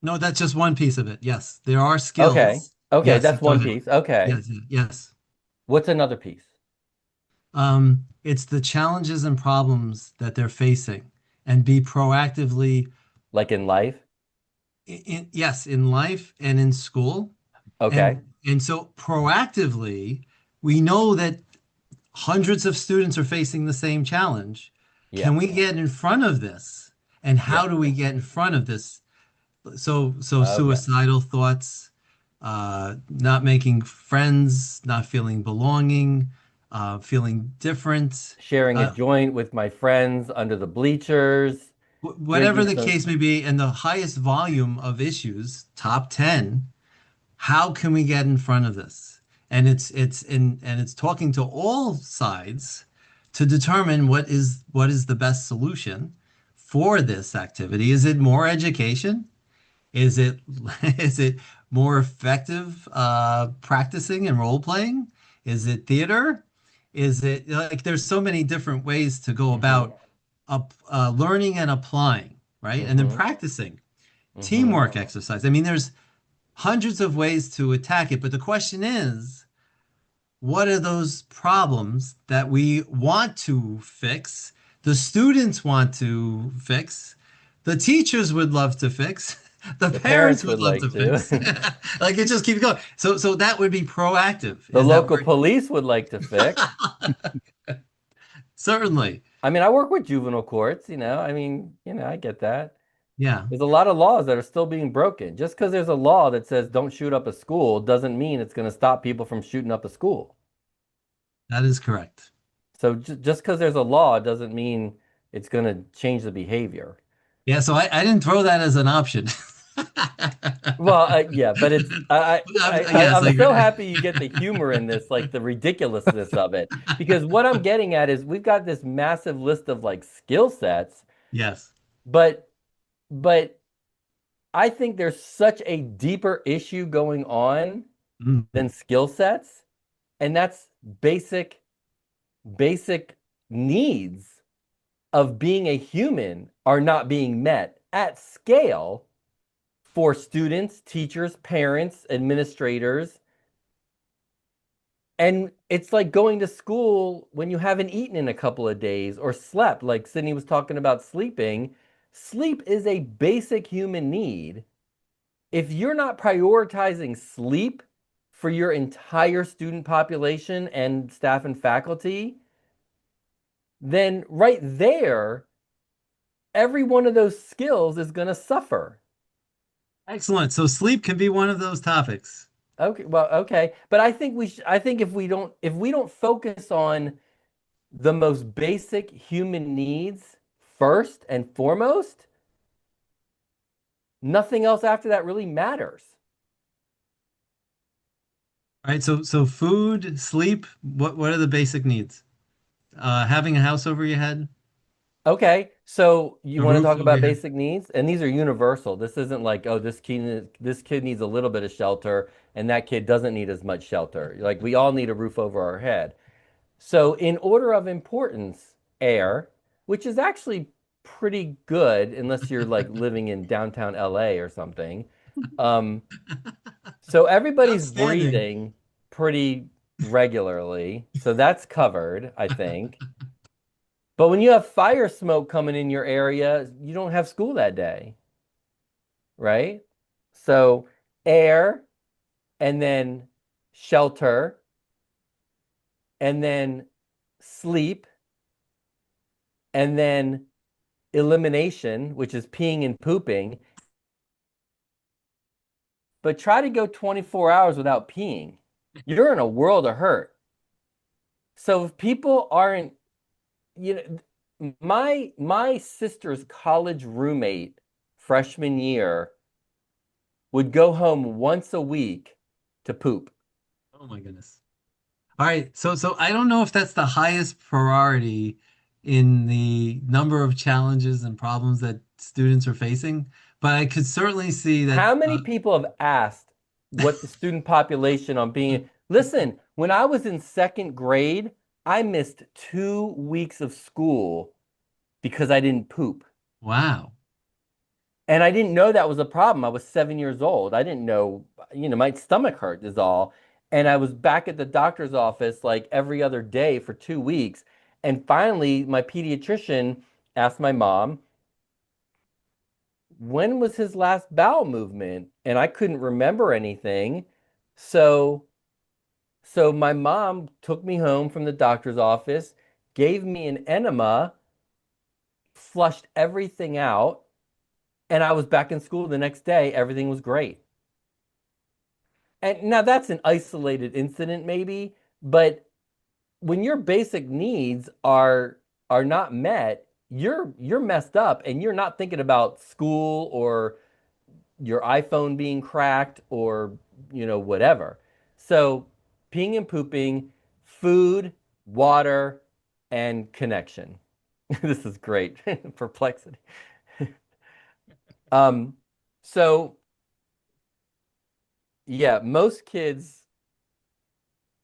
No, that's just one piece of it. Yes, there are Okay. skills. Okay, Yes, that's go one ahead. piece. Okay. Yes, yes. What's another piece? It's the challenges and problems that they're facing and be proactively Like in life? yes, in life and in school. Okay. And so proactively, we know that hundreds of students are facing the same challenge. Yeah. Can we get in front of this? And Yeah. how do we get in front of this? So Okay. suicidal thoughts, not making friends, not feeling belonging, feeling different, Sharing a uh, joint with my friends under the bleachers, whatever drinking the some. case may be, and the highest volume of issues, top 10, how can we get in front of this? And it's talking to all sides to determine what is the best solution for this activity. Is it more education? Is it is it more effective practicing and role playing? Is it theater? Is it like there's so many different ways to go Mm-hmm. about learning and applying, right? And then Mm-hmm. practicing Mm-hmm. teamwork exercise. I mean, there's hundreds of ways to attack it, but the question is, what are those problems that we want to fix, the students want to fix, the teachers would love to fix, the The parents parents would would love to like to. fix? Like it just keeps going. So that would be proactive, The is that local we're police would like to fix. certainly, I mean, I work with juvenile courts, I mean, I get that. yeah, There's a lot of laws that are still being broken. Just because there's a law that says don't shoot up a school doesn't mean it's going to stop people from shooting up a school. that is correct. So just because there's a law doesn't mean it's going to change the behavior. Yeah, so I didn't throw that as an option. Well, yeah, but it's Yes, I I'm so agree. happy you get the humor in this, like the ridiculousness of it, because what I'm getting at is we've got this massive list of like skill sets, Yes. but but I think there's such a deeper issue going on Mm. than skill sets, and that's basic needs of being a human are not being met at scale for students, teachers, parents, administrators. And it's like going to school when you haven't eaten in a couple of days or slept, like Sydney was talking about sleeping. Sleep is a basic human need. If you're not prioritizing sleep for your entire student population and staff and faculty, then right there, every one of those skills is going to suffer. Excellent. So sleep can be one of those topics. Okay, well, okay, but I think I think if we don't focus on the most basic human needs first and foremost, nothing else after that really matters. All right, so food, sleep, what are the basic needs? Having a house over your head, Okay, so you a want to roof talk over about your head. basic needs? And these are universal. This isn't like, oh, this kid needs a little bit of shelter and that kid doesn't need as much shelter. Like we all need a roof over our head. So in order of importance, air, which is actually pretty good unless you're like living in downtown LA or something. Um, so everybody's Outstanding. breathing pretty regularly. So that's covered, I think. But when you have fire smoke coming in your area, you don't have school that day, right? So air and then shelter and then sleep and then elimination, which is peeing and pooping. But try to go 24 hours without peeing. You're in a world of hurt. So if people aren't, you know, my sister's college roommate freshman year would go home once a week to poop. Oh my goodness. All right, so I don't know if that's the highest priority in the number of challenges and problems that students are facing, but I could certainly see that How many people have asked what the student population on being. Listen, when I was in second grade, I missed 2 weeks of school because I didn't poop. Wow. And I didn't know that was a problem. I was 7 years old. I didn't know, my stomach hurt is all. And I was back at the doctor's office like every other day for 2 weeks. And finally, my pediatrician asked my mom, when was his last bowel movement? And I couldn't remember anything. So, so my mom took me home from the doctor's office, gave me an enema, flushed everything out, and I was back in school the next day. Everything was great. And now that's an isolated incident, maybe, but when your basic needs are not met, you're messed up and you're not thinking about school or your iPhone being cracked or whatever. So peeing and pooping, food, water, and connection. This is great. Perplexity. Um, so yeah, most kids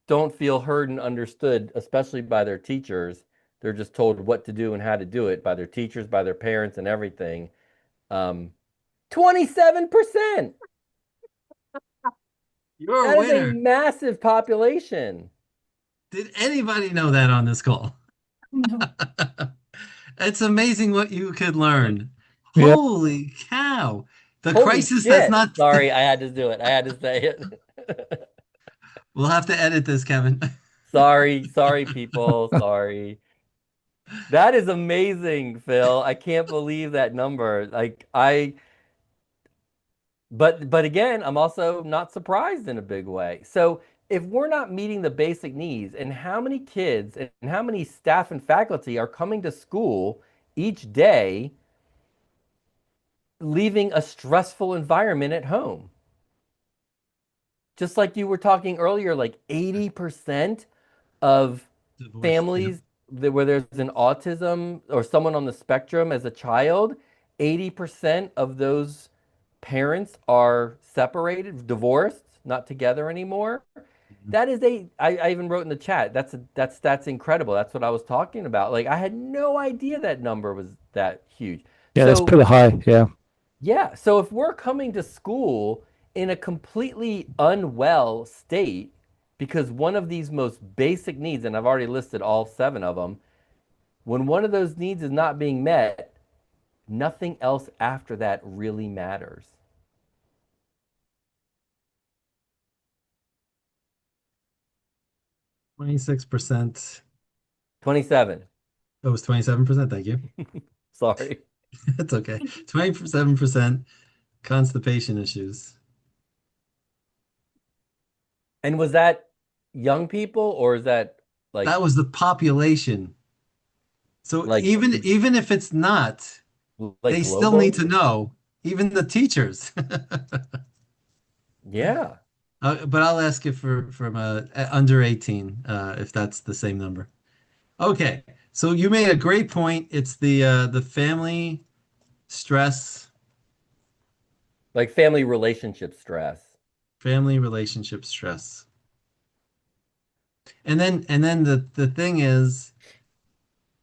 don't feel heard and understood, especially by their teachers. They're just told what to do and how to do it by their teachers, by their parents, and everything. 27%. You're a That is a winner. massive population. Did anybody know that on this call? No. It's amazing what you could learn. Yep. Holy cow. The Holy crisis shit. has not. Sorry, I had to do it. I had to say it. We'll have to edit this, Kevin. Sorry, people. Sorry. That is amazing, Phil. I can't believe that number. But again, I'm also not surprised in a big way. So if we're not meeting the basic needs, and how many kids and how many staff and faculty are coming to school each day, leaving a stressful environment at home? Just like you were talking earlier, like 80% of Divorce, families where there's an autism or someone on the spectrum as a child, 80% of those parents are separated, divorced, not together anymore. That is I even wrote in the chat, that's incredible. That's what I was talking about. Like I had no idea that number was that huge. Yeah, that's So pretty high. Yeah. yeah, so if we're coming to school in a completely unwell state because one of these most basic needs, and I've already listed all 7 of them, when one of those needs is not being met, nothing else after that really matters. yeah. 26%. 27. That was 27%. Thank you. Sorry. That's okay. 27% constipation issues. And was that young people or is that like That was the population. So like even if it's not, like they still global? need to know, even the teachers. Yeah. But I'll ask you from under 18 if that's the same number. Okay, so you made a great point. It's the family stress, Like family relationship stress. family relationship stress. And then the thing is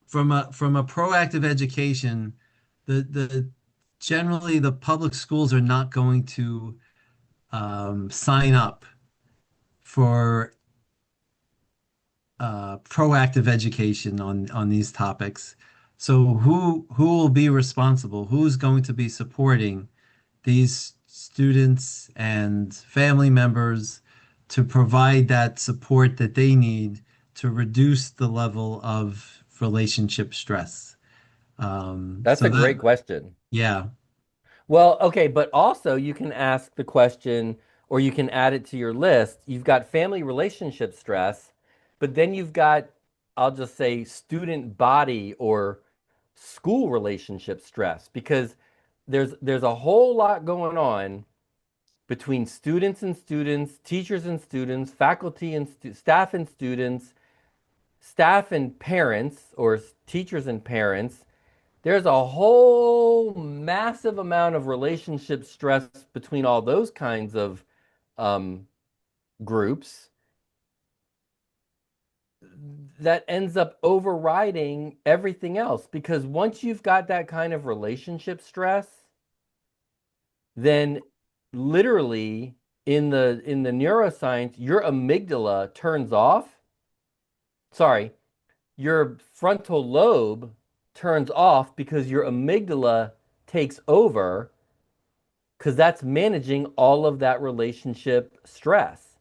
from a proactive education, the generally the public schools are not going to sign up for proactive education on these topics. So who will be responsible? Who's going to be supporting these students and family members to provide that support that they need to reduce the level of relationship stress? That's So a great that, question. yeah, Well, okay, but also you can ask the question or you can add it to your list. You've got family relationship stress, but then you've got, I'll just say, student body or school relationship stress because there's a whole lot going on between students, teachers and students, faculty and staff and students, staff and parents, or teachers and parents. There's a whole massive amount of relationship stress between all those kinds of groups, that ends up overriding everything else. Because once you've got that kind of relationship stress, then literally in the neuroscience, your amygdala turns off. Sorry, your frontal lobe turns off because your amygdala takes over, because that's managing all of that relationship stress.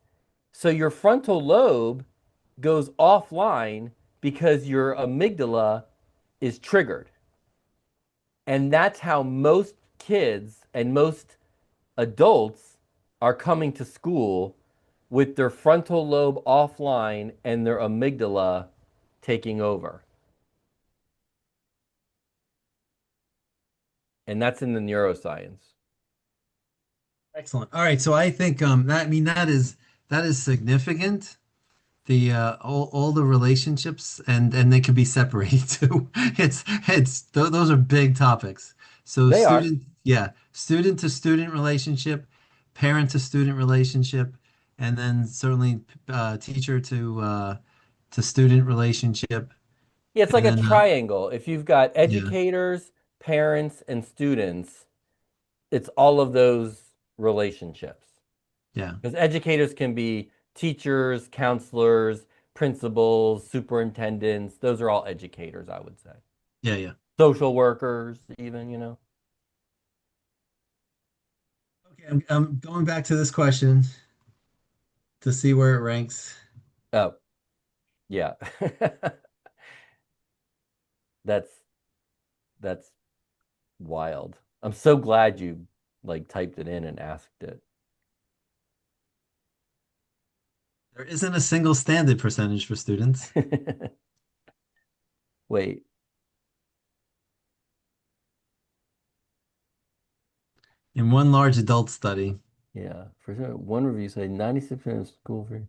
So your frontal lobe goes offline because your amygdala is triggered. And that's how most kids and most adults are coming to school, with their frontal lobe offline and their amygdala taking over. And that's in the neuroscience. Excellent. All right, so I think that is significant. The all the relationships, and they can be separated too. Those are big topics. So They are. student to student relationship, parent to student relationship, and then certainly teacher to student relationship, Yeah, it's like and a then triangle. If you've got yeah, educators, parents, and students, it's all of those relationships. yeah, Because educators can be teachers, counselors, principals, superintendents. Those are all educators, I would say. yeah, yeah. Social workers, even. Okay, I'm going back to this question to see where it ranks. Oh, yeah. That's that's wild. I'm so glad you like typed it in and asked it. There isn't a single standard percentage for students. Wait. In one large adult study, Yeah. For sure. One review said 96% of school free.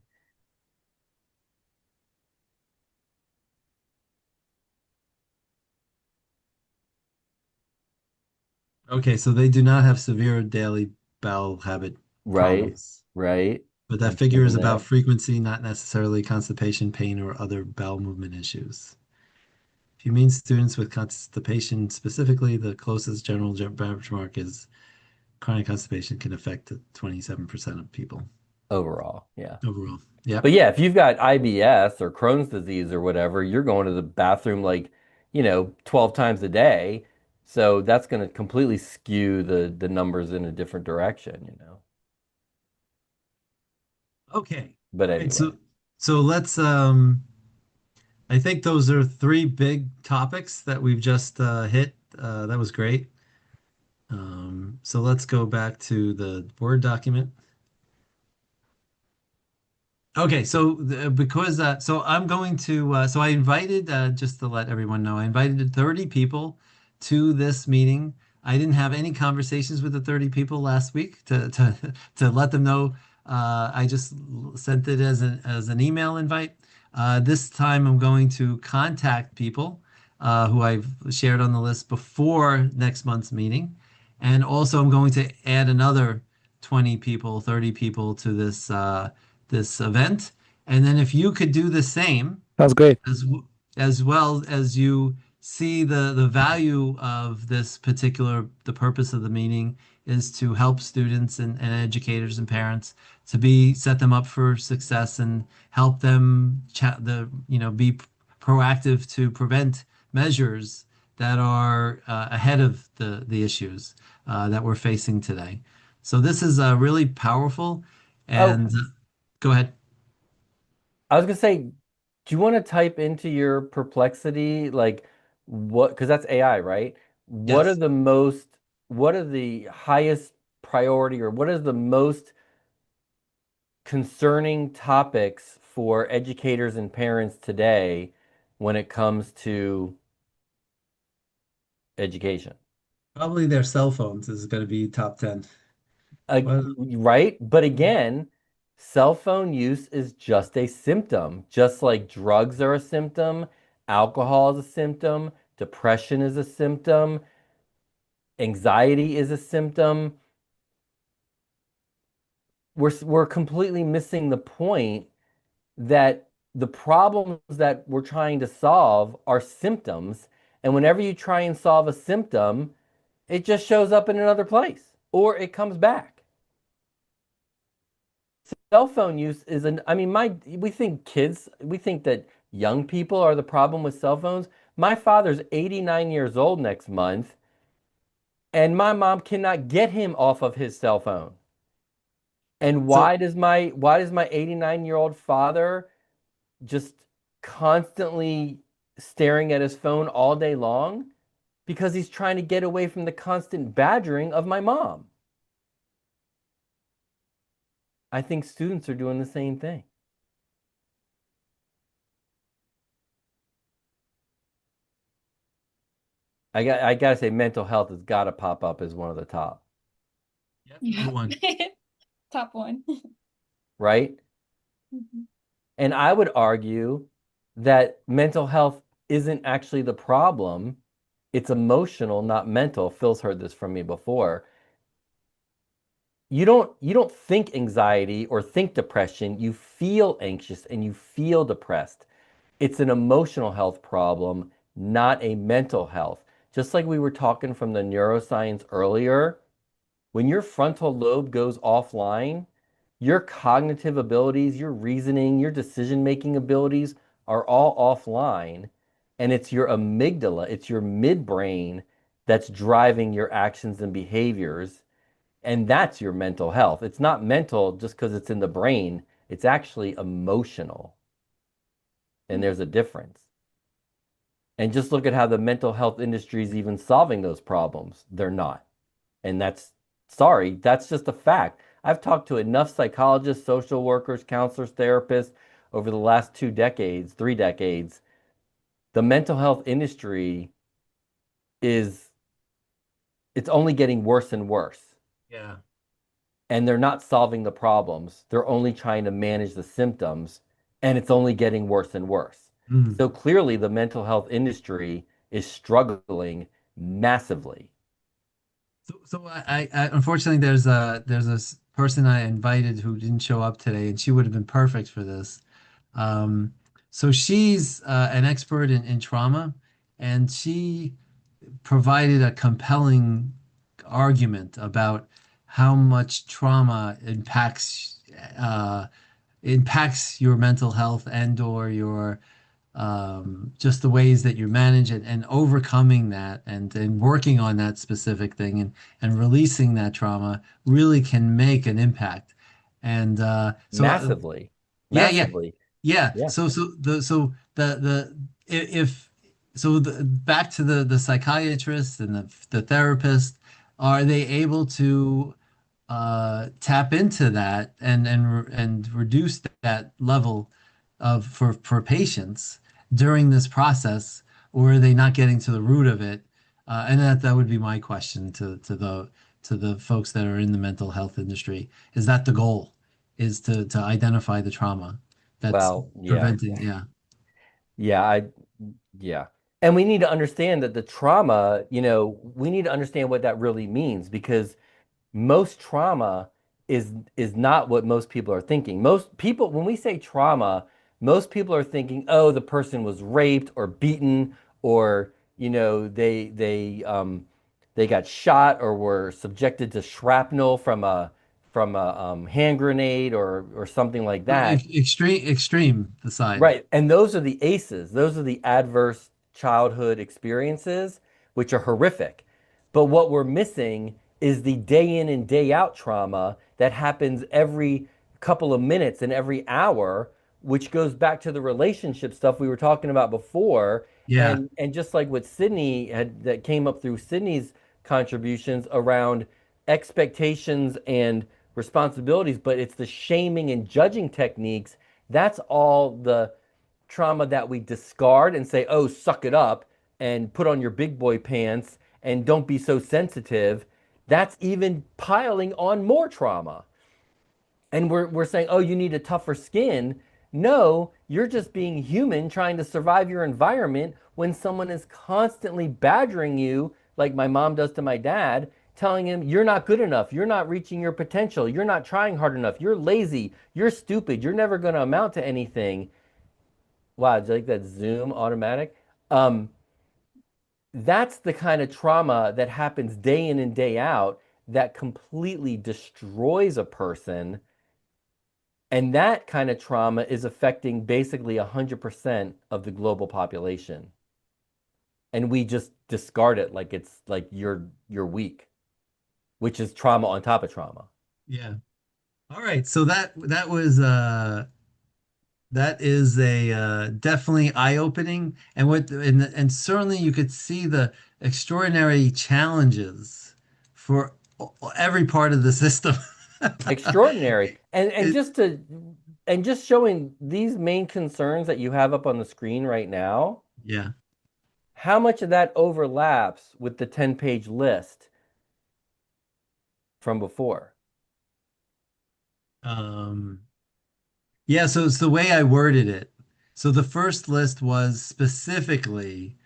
okay, so they do not have severe daily bowel habit Right. problems. Right. But that I'm figure is seeing about that. frequency, not necessarily constipation, pain, or other bowel movement issues. If you mean students with constipation specifically, the closest general benchmark is chronic constipation can affect 27% of people Overall. Yeah. overall. Yep. But yeah, if you've got IBS or Crohn's disease or whatever, you're going to the bathroom like, 12 times a day. So that's going to completely skew the numbers in a different direction. Okay. But All right. anyway. So let's I think those are three big topics that we've just hit. That was great. So let's go back to the Word document. Okay, so because so I'm going to so I invited just to let everyone know, I invited 30 people to this meeting. I didn't have any conversations with the 30 people last week to let them know. I just sent it as an email invite. This time I'm going to contact people who I've shared on the list before next month's meeting, and also I'm going to add another 20 people, 30 people to this event. And then if you could do the same That's great. as well as you see the value of this particular, the purpose of the meeting is to help students and educators and parents to set them up for success and help them be proactive to prevent measures that are ahead of the issues that we're facing today. So this is really powerful. Oh, And go ahead. I was gonna say, do you want to type into your perplexity, like because that's AI, right? Yes. What are the highest priority, or what is the most concerning topics for educators and parents today when it comes to education? Probably their cell phones is going to be top 10. Well, Right? But again, cell phone use is just a symptom. Just like drugs are a symptom, alcohol is a symptom, depression is a symptom, anxiety is a symptom. we're completely missing the point that the problems that we're trying to solve are symptoms. And whenever you try and solve a symptom, it just shows up in another place or it comes back. Cell phone use is I mean, we think that young people are the problem with cell phones. My father's 89 years old next month, and my mom cannot get him off of his cell phone. And why does my 89-year-old father just constantly staring at his phone all day long? Because he's trying to get away from the constant badgering of my mom. I think students are doing the same thing. I gotta say, mental health has got to pop up as one of the top. Yeah. One. Top one. Right? Mhm. And I would argue that mental health isn't actually the problem. It's emotional, not mental. Phil's heard this from me before. You don't think anxiety or think depression. You feel anxious and you feel depressed. It's an emotional health problem, not a mental health. Just like we were talking from the neuroscience earlier, when your frontal lobe goes offline, your cognitive abilities, your reasoning, your decision-making abilities are all offline. And it's your amygdala, it's your midbrain that's driving your actions and behaviors. And that's your mental health. It's not mental just because it's in the brain, it's actually emotional. And there's a difference. And just look at how the mental health industry is even solving those problems. They're not. And that's just a fact. I've talked to enough psychologists, social workers, counselors, therapists over the last 2 decades, 3 decades. The mental health industry it's only getting worse and worse. Yeah. And they're not solving the problems. They're only trying to manage the symptoms, and it's only getting worse and worse. Mm. So clearly the mental health industry is struggling massively. So I unfortunately there's a person I invited who didn't show up today, and she would have been perfect for this. Um, so she's an expert in trauma, and she provided a compelling argument about how much trauma impacts your mental health and or your just the ways that you manage it and overcoming that and working on that specific thing and releasing that trauma really can make an impact. And Massively. yeah, Massively. yeah. Yeah. The if so the back to the psychiatrist and the therapist, are they able to tap into that and reduce that level of for patients during this process, or are they not getting to the root of it? And that would be my question to the folks that are in the mental health industry. Is that the goal? Is to identify the trauma that's Well, yeah. preventing? Yeah. Yeah, yeah. And we need to understand that the trauma, we need to understand what that really means because most trauma is not what most people are thinking. Most people, when we say trauma, most people are thinking, oh, the person was raped or beaten, or they got shot or were subjected to shrapnel from a hand grenade or something like that. Extreme the side. Right. And those are the ACEs. Those are the adverse childhood experiences, which are horrific. But what we're missing is the day in and day out trauma that happens every couple of minutes and every hour, which goes back to the relationship stuff we were talking about before. Yeah. And just like what that came up through Sydney's contributions around expectations and responsibilities, but it's the shaming and judging techniques. That's all the trauma that we discard and say, oh, suck it up and put on your big boy pants and don't be so sensitive. That's even piling on more trauma. And we're saying, oh, you need a tougher skin. No, you're just being human trying to survive your environment when someone is constantly badgering you, like my mom does to my dad, telling him, you're not good enough, you're not reaching your potential, you're not trying hard enough, you're lazy, you're stupid, you're never going to amount to anything. Wow, do you like that Zoom automatic? Um, that's the kind of trauma that happens day in and day out that completely destroys a person. And that kind of trauma is affecting basically 100% of the global population. And we just discard it like it's like you're weak, which is trauma on top of trauma. Yeah. All right. So that was that is a definitely eye-opening, and and certainly you could see the extraordinary challenges for every part of the system. Extraordinary. And It, just showing these main concerns that you have up on the screen right now, yeah. how much of that overlaps with the 10-page list from before? Um, yeah, so it's the way I worded it. So the first list was specifically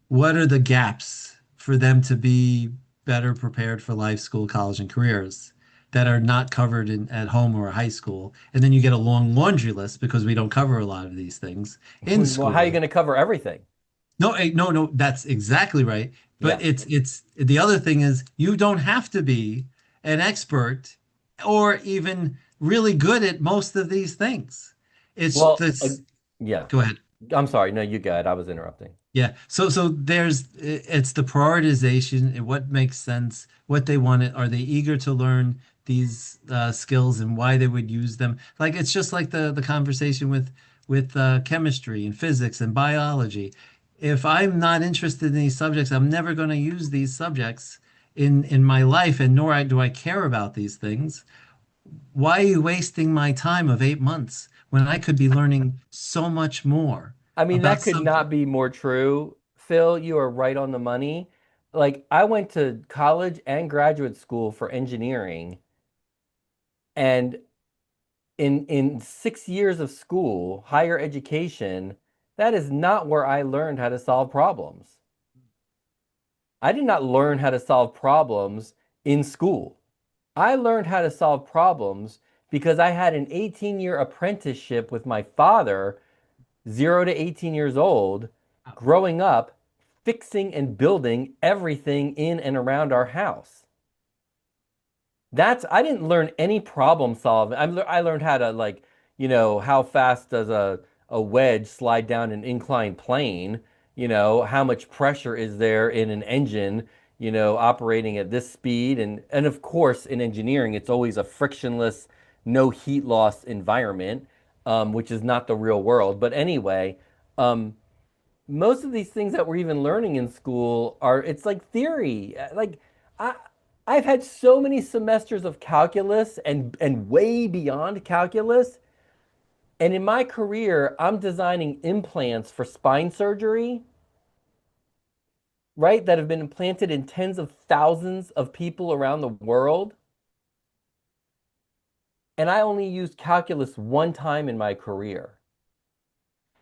what are the gaps for them to be better prepared for life, school, college, and careers that are not covered at home or high school. And then you get a long laundry list because we don't cover a lot of these things in Well, how are you school. going to cover everything? No, no, no, that's exactly right. But Yeah. it's the other thing is you don't have to be an expert or even really good at most of these things. It's Well, this. yeah. Go ahead. I'm sorry. No, you go ahead. I was interrupting. Yeah. So there's it's the prioritization and what makes sense, what they want it. Are they eager to learn these skills and why they would use them? Like it's just like the conversation with chemistry and physics and biology. If I'm not interested in these subjects, I'm never going to use these subjects in my life, and nor do I care about these things. Why are you wasting my time of 8 months when I could be learning so much more I mean, about that could something? not be more true. Phil, you are right on the money. Like, I went to college and graduate school for engineering, and in 6 years of school, higher education, that is not where I learned how to solve problems. I did not learn how to solve problems in school. I learned how to solve problems because I had an 18-year apprenticeship with my father, 0 to 18 years old, growing up, fixing and building everything in and around our house. I didn't learn any problem solving. I learned how to, like, how fast does a wedge slide down an inclined plane? How much pressure is there in an engine, operating at this speed? And of course, in engineering, it's always a frictionless, no heat loss environment, which is not the real world. But anyway, most of these things that we're even learning in school it's like theory. Like I I've had so many semesters of calculus and way beyond calculus. And in my career, I'm designing implants for spine surgery, right? That have been implanted in tens of thousands of people around the world. And I only used calculus one time in my career.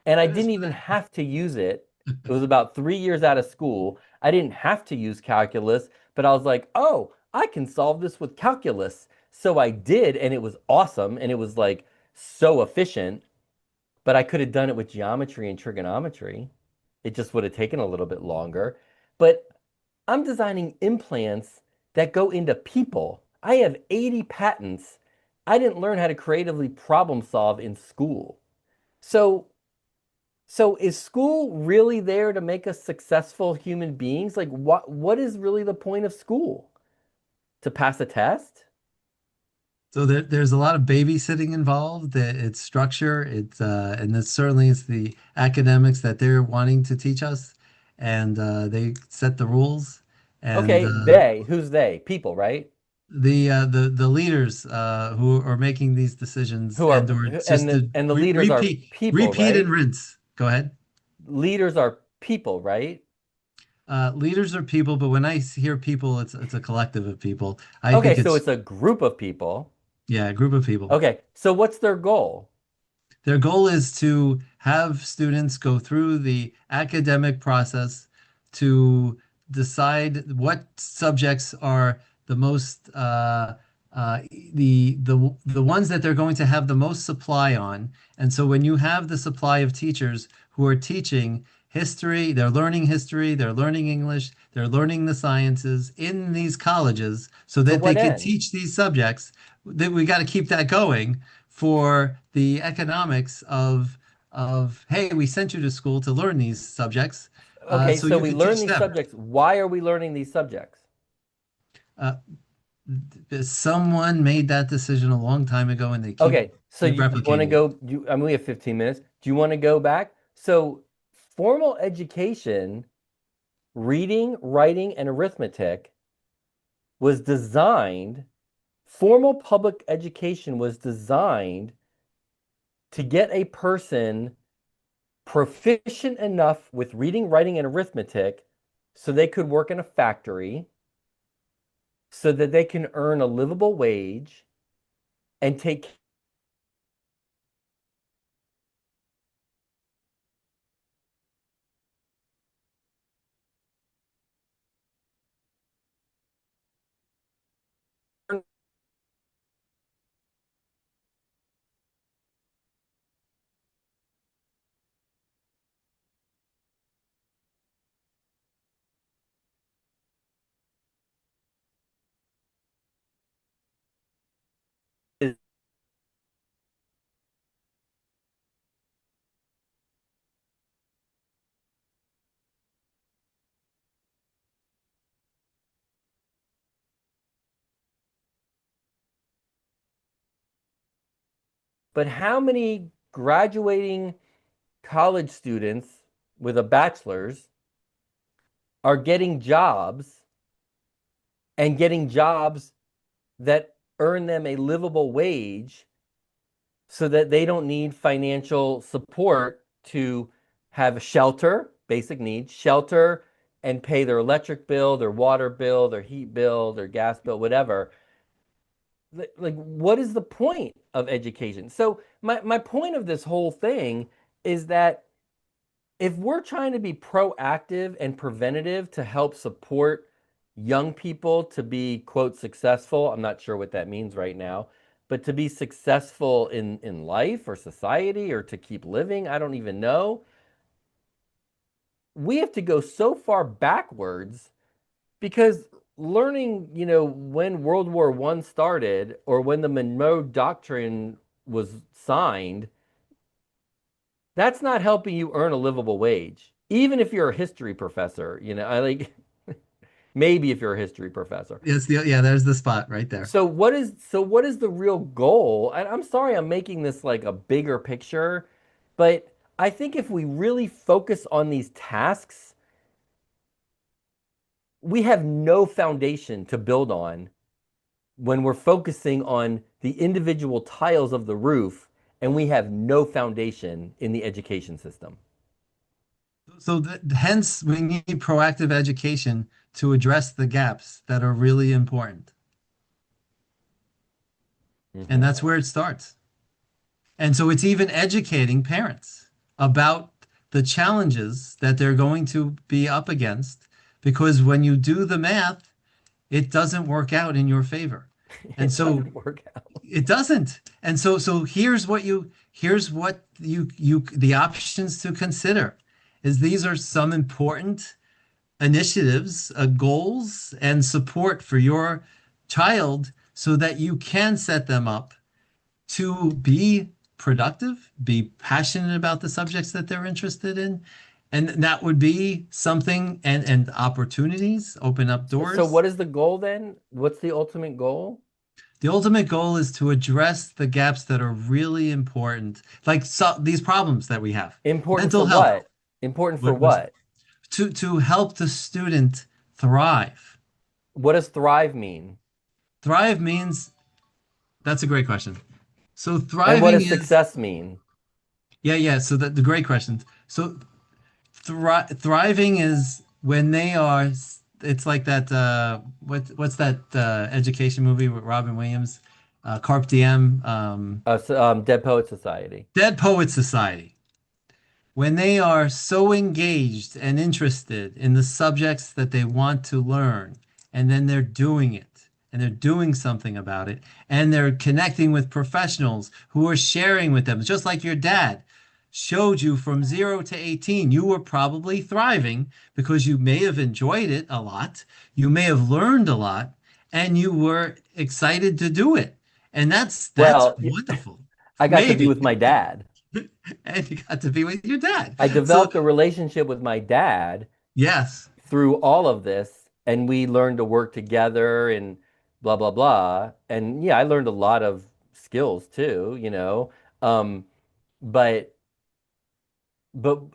And I That is didn't even have to use it. It was about 3 years out of school. I didn't have to use calculus, but I was like, oh, I can solve this with calculus. So I did, and it was awesome, and it was like so efficient, but I could have done it with geometry and trigonometry. It just would have taken a little bit longer. But I'm designing implants that go into people. I have 80 patents. I didn't learn how to creatively problem solve in school. So so is school really there to make us successful human beings? Like what is really the point of school? To pass a test? So there's a lot of babysitting involved. It's structure. And this certainly is the academics that they're wanting to teach us, and they set the rules. And Okay, they, who's they? People, right? the leaders who are making these decisions Who and are or and just to the leaders are people, repeat and right? rinse. Go ahead. Leaders are people, right? Leaders are people, but when I hear people, it's a collective of people. I Okay, think so it's it's a group of people. yeah, a group of people. Okay, so what's their goal? Their goal is to have students go through the academic process to decide what subjects are the most the ones that they're going to have the most supply on. And so when you have the supply of teachers who are teaching history, they're learning English, they're learning the sciences in these colleges so To that they what can end? teach these subjects, that we got to keep that going for the economics of hey, we sent you to school to learn these subjects, Okay, so so you we could learn teach these them. subjects. Why are we learning these subjects? Uh, Someone made that decision a long time ago, and they Okay, so keep you want to replicating it. go, I mean, we have 15 minutes. Do you want to go back? So formal education, reading, writing, and arithmetic was designed, formal public education was designed to get a person proficient enough with reading, writing, and arithmetic so they could work in a factory, so that they can earn a livable wage and take. But how many graduating college students with a bachelor's are getting jobs and getting jobs that earn them a livable wage so that they don't need financial support to have shelter, basic needs, shelter, and pay their electric bill, their water bill, their heat bill, their gas bill, whatever? Like, what is the point of education? So my point of this whole thing is that if we're trying to be proactive and preventative to help support young people to be, quote, successful, I'm not sure what that means right now, but to be successful in life or society or to keep living, I don't even know. We have to go so far backwards because learning, when World War I started or when the Monroe Doctrine was signed, that's not helping you earn a livable wage. Even if you're a history professor, I like maybe if you're a history professor. Yeah, there's the spot right there. So what is the real goal? And I'm sorry I'm making this like a bigger picture, but I think if we really focus on these tasks, we have no foundation to build on when we're focusing on the individual tiles of the roof and we have no foundation in the education system. So hence, we need proactive education to address the gaps that are really important. And that's where it starts. And so it's even educating parents about the challenges that they're going to be up against, because when you do the math, it doesn't work out in your favor. And It so doesn't work out. it doesn't. And so here's what the options to consider is these are some important initiatives, goals, and support for your child so that you can set them up to be productive, be passionate about the subjects that they're interested in. And that would be something, and opportunities open up doors. So what is the goal then? What's the ultimate goal? The ultimate goal is to address the gaps that are really important, like these problems that we have. Important Mental for health. what? Important for what? To help the student thrive. What does thrive mean? Thrive means, that's a great question. So And what thriving does is, success mean? yeah. So the great question. So thriving is when they are, it's like that, what's that education movie with Robin Williams? Carpe Diem, Dead Poet Society. Dead Poet Society. When they are so engaged and interested in the subjects that they want to learn, and then they're doing it, and they're doing something about it, and they're connecting with professionals who are sharing with them, just like your dad showed you from 0 to 18. You were probably thriving because you may have enjoyed it a lot, you may have learned a lot, and you were excited to do it. And that's Well, wonderful. I got to be Maybe. with my dad. And you got to be with your dad. I So, developed a relationship with my dad yes. through all of this, and we learned to work together and blah blah blah. And yeah, I learned a lot of skills too, you know. Um, but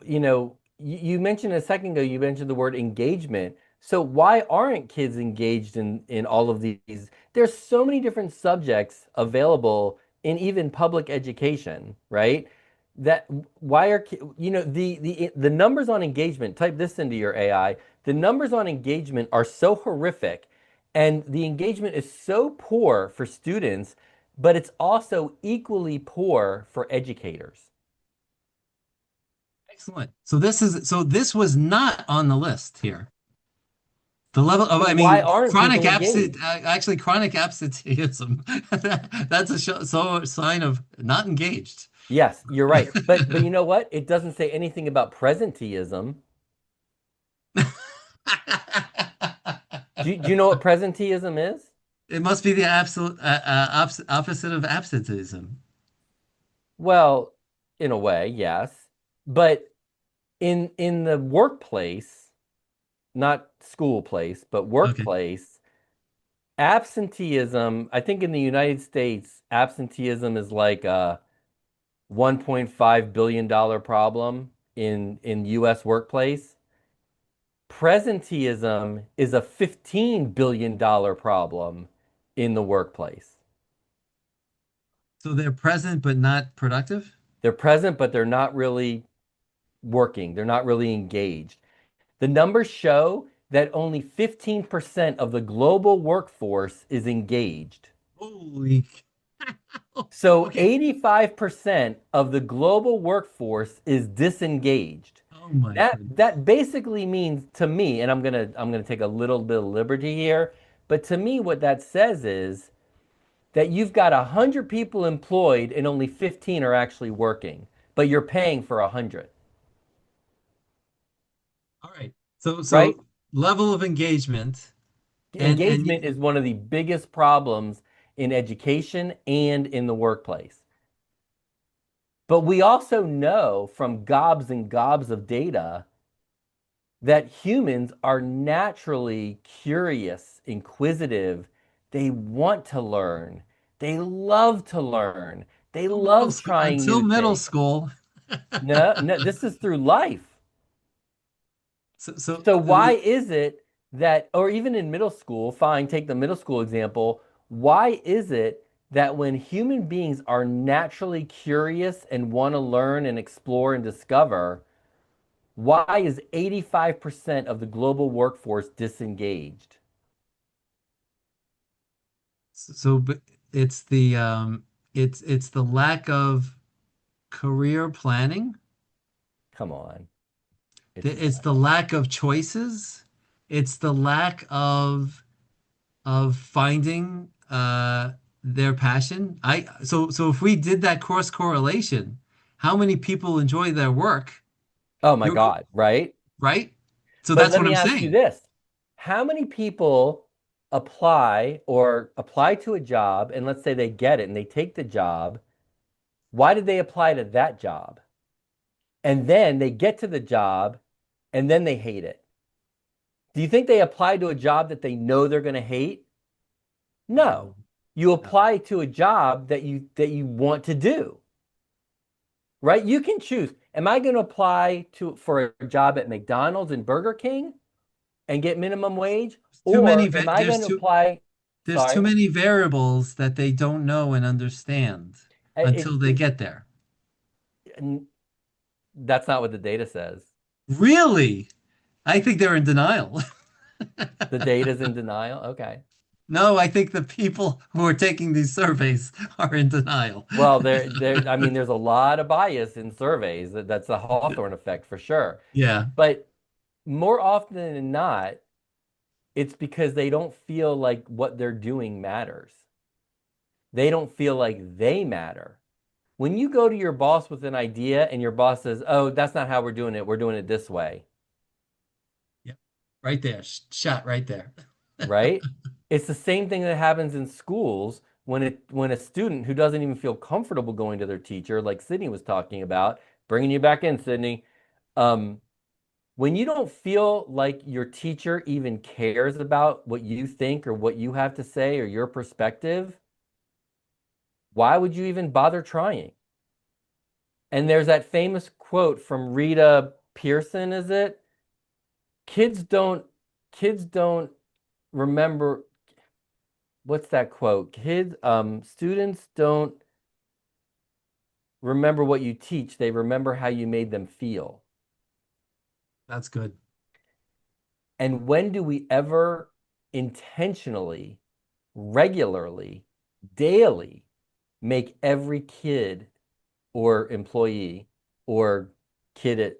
you mentioned a second ago, you mentioned the word engagement. So why aren't kids engaged in all of these? There's so many different subjects available in even public education, right? That why are the numbers on engagement, type this into your AI, the numbers on engagement are so horrific, and the engagement is so poor for students, but it's also equally poor for educators. Excellent. So this was not on the list here. The level of, So I why mean, aren't people engaged? actually chronic absenteeism. That's a sign of not engaged. Yes, you're right. But you know what? It doesn't say anything about presenteeism. Do you know what presenteeism is? It must be the absolute opposite of absenteeism. Well, in a way, yes. But in the workplace, not school place, but Okay. workplace, absenteeism, I think in the United States, absenteeism is like a $1.5 billion problem in US workplace. Presenteeism is a $15 billion problem in the workplace. So they're present but not productive? They're present, but they're not really working. They're not really engaged. The numbers show that only 15% of the global workforce is engaged. Holy cow. So Okay. 85% of the global workforce is disengaged. Oh my goodness. That basically means to me, and I'm gonna take a little bit of liberty here, but to me what that says is that you've got 100 people employed and only 15 are actually working, but you're paying for 100, All right. So right? level of engagement and Engagement is one of the biggest problems in education and in the workplace. But we also know from gobs and gobs of data that humans are naturally curious, inquisitive. They want to learn. They love to learn. They love trying until new middle things. school. No, no, this is through life. So So why is it that, or even in middle school, fine, take the middle school example, why is it that when human beings are naturally curious and want to learn and explore and discover, why is 85% of the global workforce disengaged? but it's the lack of career planning. Come on. It's the lack of choices. It's the lack of finding their passion. So if we did that cross correlation, how many people enjoy their work? Oh my You God, right? right? So But that's let what me I'm ask you saying. this. How many people apply to a job, and let's say they get it and they take the job? Why did they apply to that job? And then they get to the job and then they hate it. Do you think they apply to a job that they know they're going to hate? No. You No. apply to a job that you want to do. Right? You can choose. Am I going to apply for a job at McDonald's and Burger King and get minimum wage? Too many Or am I going to apply? there's too Sorry. many variables that they don't know and understand until they get there. That's not what the data says. Really? I think they're in denial. The data's in denial. Okay. No, I think the people who are taking these surveys are in denial. Well, I mean, there's a lot of bias in surveys. That's the Hawthorne effect for sure. Yeah. But more often than not, It's because they don't feel like what they're doing matters. They don't feel like they matter. When you go to your boss with an idea and your boss says, "Oh, that's not how we're doing it. We're doing it this way." Yep. Right there. Shot right there. Right? It's the same thing that happens in schools when a student who doesn't even feel comfortable going to their teacher, like Sydney was talking about, bringing you back in, Sydney. When you don't feel like your teacher even cares about what you think or what you have to say or your perspective, why would you even bother trying? And there's that famous quote from Rita Pearson, is it? Kids don't remember. What's that quote? Students don't remember what you teach, they remember how you made them feel. That's good. And when do we ever intentionally, regularly, daily make every kid or employee or kid at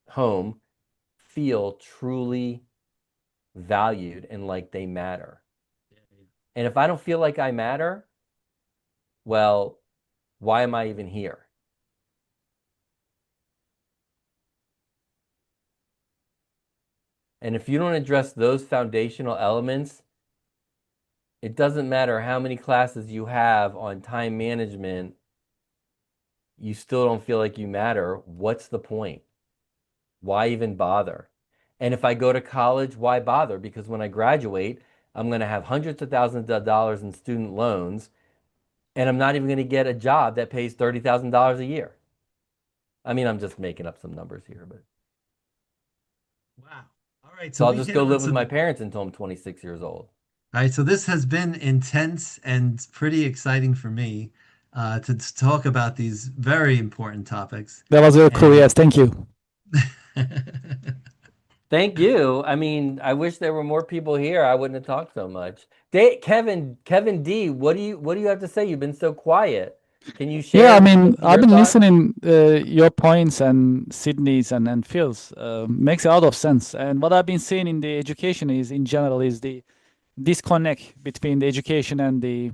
home feel truly valued and like they matter? And if I don't feel like I matter, well, why am I even here? And if you don't address those foundational elements, it doesn't matter how many classes you have on time management, you still don't feel like you matter. What's the point? Why even bother? And if I go to college, why bother? Because when I graduate, I'm going to have hundreds of thousands of dollars in student loans, and I'm not even going to get a job that pays $30,000 a year. I mean, I'm just making up some numbers here, but Wow. All right. so So I'll we just hit go on live with some. my parents until I'm 26 years old. All right. So this has been intense and pretty exciting for me to talk about these very important topics. That was very cool. And Yes, thank you. Thank you. I mean, I wish there were more people here. I wouldn't have talked so much. Kevin D, what do you have to say? You've been so quiet. Can you Yeah, I share mean, I've your been thoughts? listening your points and Sydney's and Phil's. Makes a lot of sense. And what I've been seeing in the education is, in general, is the disconnect between the education and the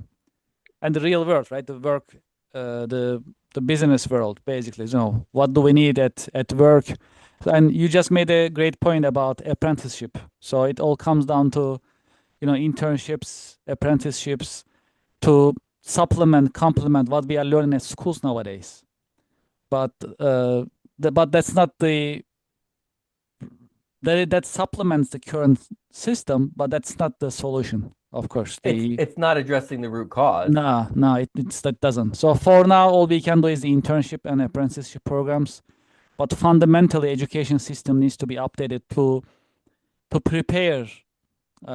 real world, right? The work, the business world, basically. So, what do we need at work? And you just made a great point about apprenticeship. So it all comes down to, internships, apprenticeships, to supplement, complement what we are learning at schools nowadays. But but that's not that supplements the current system, but that's not the solution. Of course, It's not addressing the root cause. no, that doesn't. So for now, all we can do is the internship and apprenticeship programs. But fundamentally, education system needs to be updated to prepare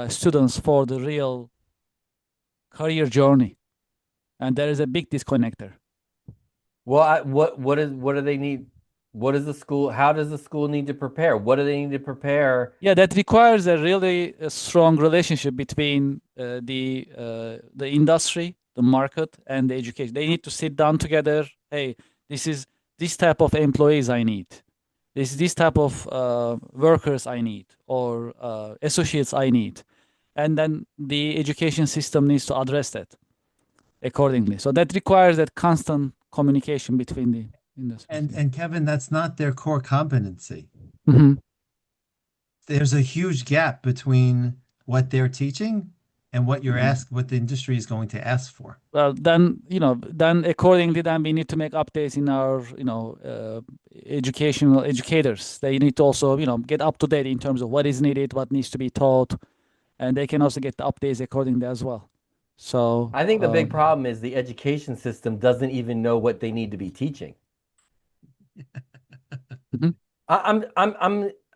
students for the real career journey, and there is a big disconnect there. Well, what do they need? What does the school? How does the school need to prepare? What do they need to prepare? Yeah, that requires a really strong relationship between the industry, the market, and the education. They need to sit down together. Hey, this type of employees I need. This type of workers I need, or associates I need, and then the education system needs to address that accordingly. So that requires that constant communication between the industries. and Kevin, that's not their core competency. Mhm. There's a huge gap between what they're teaching and what what the industry is going to ask for. Well, then accordingly, then we need to make updates in our, educators. They need to also, get up to date in terms of what is needed, what needs to be taught, and they can also get the updates accordingly as well. So I think the big problem is the education system doesn't even know what they need to be teaching. Mhm.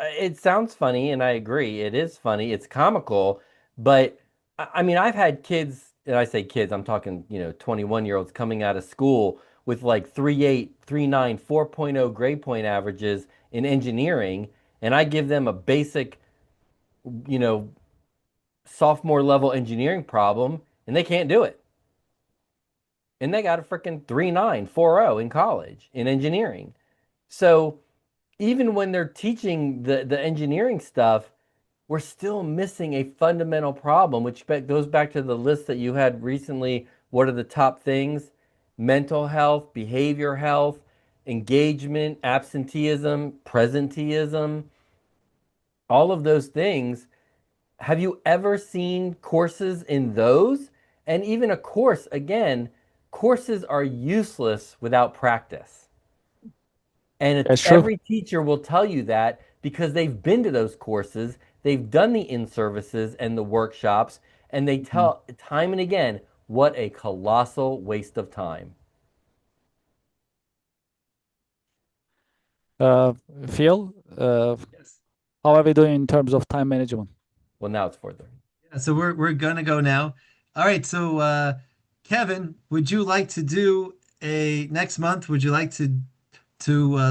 It sounds funny, and I agree. It is funny. It's comical, but I mean, I've had kids, and I say kids, I'm talking, 21-year-olds coming out of school with like 3.8, 3.9, 4.0 grade point averages in engineering, and I give them a basic, you know, sophomore level engineering problem, and they can't do it. And they got a freaking 3.9, 4.0 in college in engineering. So even when they're teaching the engineering stuff, we're still missing a fundamental problem, which goes back to the list that you had recently. What are the top things? Mental health, behavior health, engagement, absenteeism, presenteeism, all of those things. Have you ever seen courses in those? And even a course, again, courses are useless without practice. And That's true. every teacher will tell you that because they've been to those courses, they've done the in-services and the workshops, and they tell time and again what a colossal waste of time. Phil, Yes. how are we doing in terms of time management? Well, now it's 4:30. Yeah, so we're gonna go now. All right, so Kevin, would you like to do a next month? Would you like to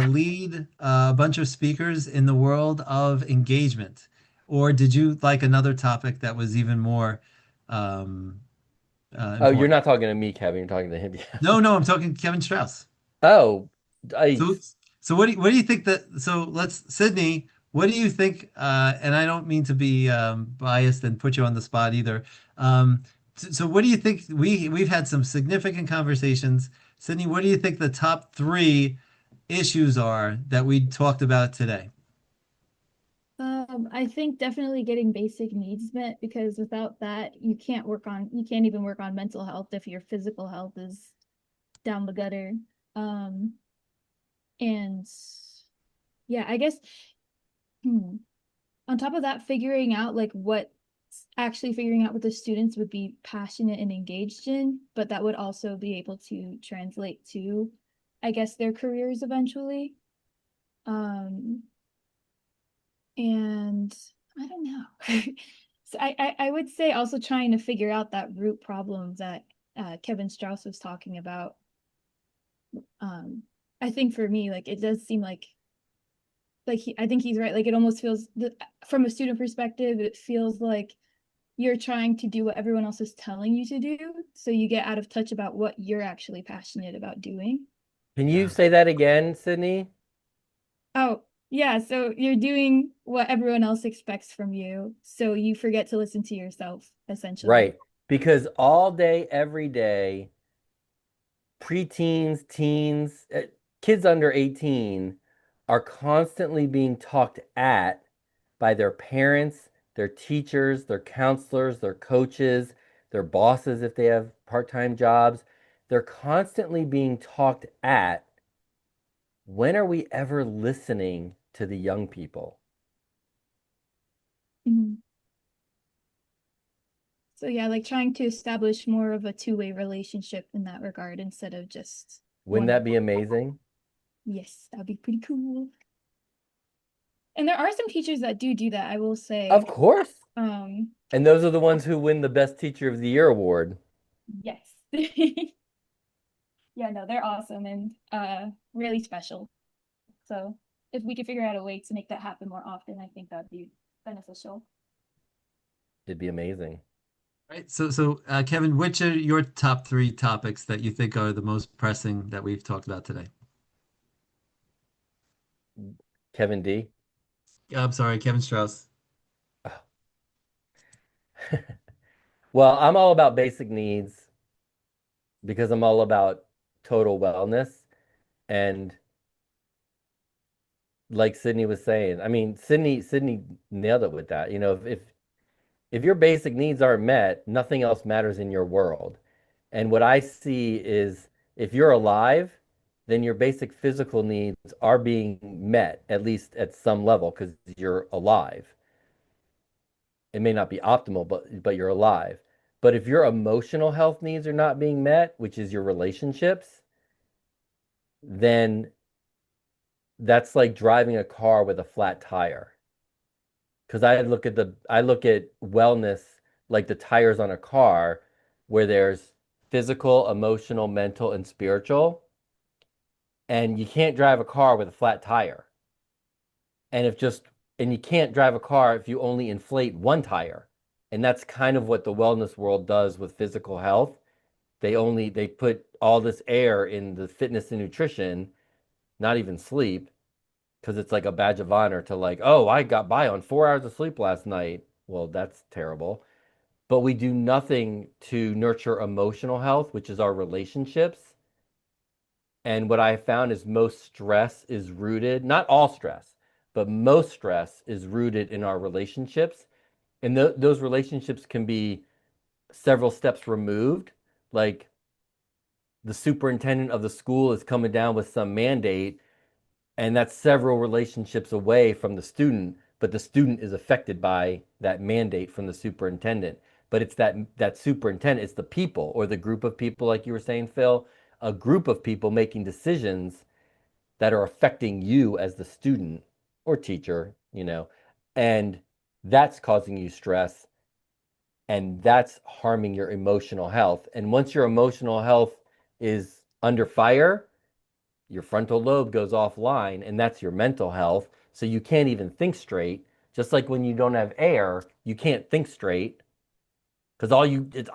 lead a bunch of speakers in the world of engagement, or did you like another topic that was even more Oh, you're important? not talking to me, Kevin. You're talking to him. No, no, I'm talking Kevin Strauss. Oh, I, So, so what do you think that? So Sydney, what do you think? And I don't mean to be biased and put you on the spot either. So what do you think? We've had some significant conversations. Sydney, what do you think the top three issues are that we talked about today? I think definitely getting basic needs met, because without that, you can't even work on mental health if your physical health is down the gutter. Um, and yeah, I guess, on top of that, figuring out what the students would be passionate and engaged in, but that would also be able to translate to, I guess, their careers eventually. And I don't know. So I would say also trying to figure out that root problem that Kevin Strauss was talking about. I think for me, like, it does seem like I think he's right. Like, it almost feels from a student perspective, it feels like you're trying to do what everyone else is telling you to do, so you get out of touch about what you're actually passionate about doing. can you Yeah. say that again, Sydney? Oh, yeah, so you're doing what everyone else expects from you, so you forget to listen to yourself, essentially. Right. Because all day, every day, preteens, teens, kids under 18 are constantly being talked at by their parents, their teachers, their counselors, their coaches, their bosses if they have part-time jobs. They're constantly being talked at. When are we ever listening to the young people? Mhm. So yeah, like trying to establish more of a two-way relationship in that regard instead of just Wouldn't one. that be amazing? Yes, that'd be pretty cool. And there are some teachers that do that, I will say. Of course. Um, And those are the ones who win the Best Teacher of the Year award. yes. Yeah, no, they're awesome and really special. So if we could figure out a way to make that happen more often, I think that'd be beneficial. It'd be amazing. Right. So Kevin, which are your top three topics that you think are the most pressing that we've talked about today? Kevin D. I'm sorry, Kevin Strauss. Well, I'm all about basic needs because I'm all about total wellness. And like Sydney was saying, I mean, Sydney nailed it with that. You know, if your basic needs aren't met, nothing else matters in your world. And what I see is if you're alive, then your basic physical needs are being met, at least at some level, because you're alive. It may not be optimal, but you're alive. But if your emotional health needs are not being met, which is your relationships, then that's like driving a car with a flat tire. Because I look at wellness like the tires on a car, where there's physical, emotional, mental, and spiritual. And you can't drive a car with a flat tire. And if just and you can't drive a car if you only inflate one tire. And that's kind of what the wellness world does with physical health. They put all this air in the fitness and nutrition, not even sleep, because it's like a badge of honor to like, oh, I got by on 4 hours of sleep last night. Well, that's terrible. But we do nothing to nurture emotional health, which is our relationships. And what I have found is most stress is rooted, not all stress, but most stress is rooted in our relationships. And those relationships can be several steps removed. Like the superintendent of the school is coming down with some mandate, and that's several relationships away from the student, but the student is affected by that mandate from the superintendent. But it's that superintendent, it's the people or the group of people, like you were saying, Phil, a group of people making decisions that are affecting you as the student or teacher, and that's causing you stress, and that's harming your emotional health. And once your emotional health is under fire, your frontal lobe goes offline, and that's your mental health. So you can't even think straight. Just like when you don't have air, you can't think straight because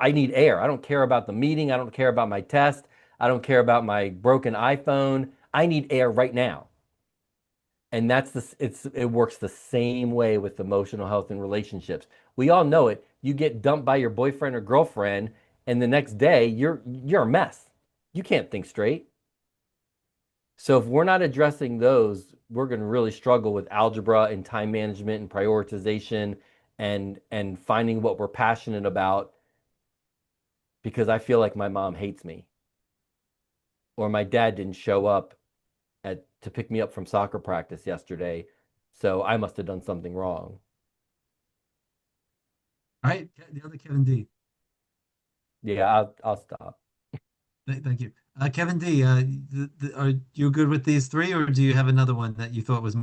I need air. I don't care about the meeting. I don't care about my test. I don't care about my broken iPhone. I need air right now. And it works the same way with emotional health and relationships. We all know it. You get dumped by your boyfriend or girlfriend, and the next day you're a mess. You can't think straight. So if we're not addressing those, we're going to really struggle with algebra and time management and prioritization and finding what we're passionate about, because I feel like my mom hates me or my dad didn't show up to pick me up from soccer practice yesterday, so I must have done something wrong. All right, the other Kevin D. Yeah, I'll stop. Thank you. Kevin D, are you good with these three, or do you have another one that you thought was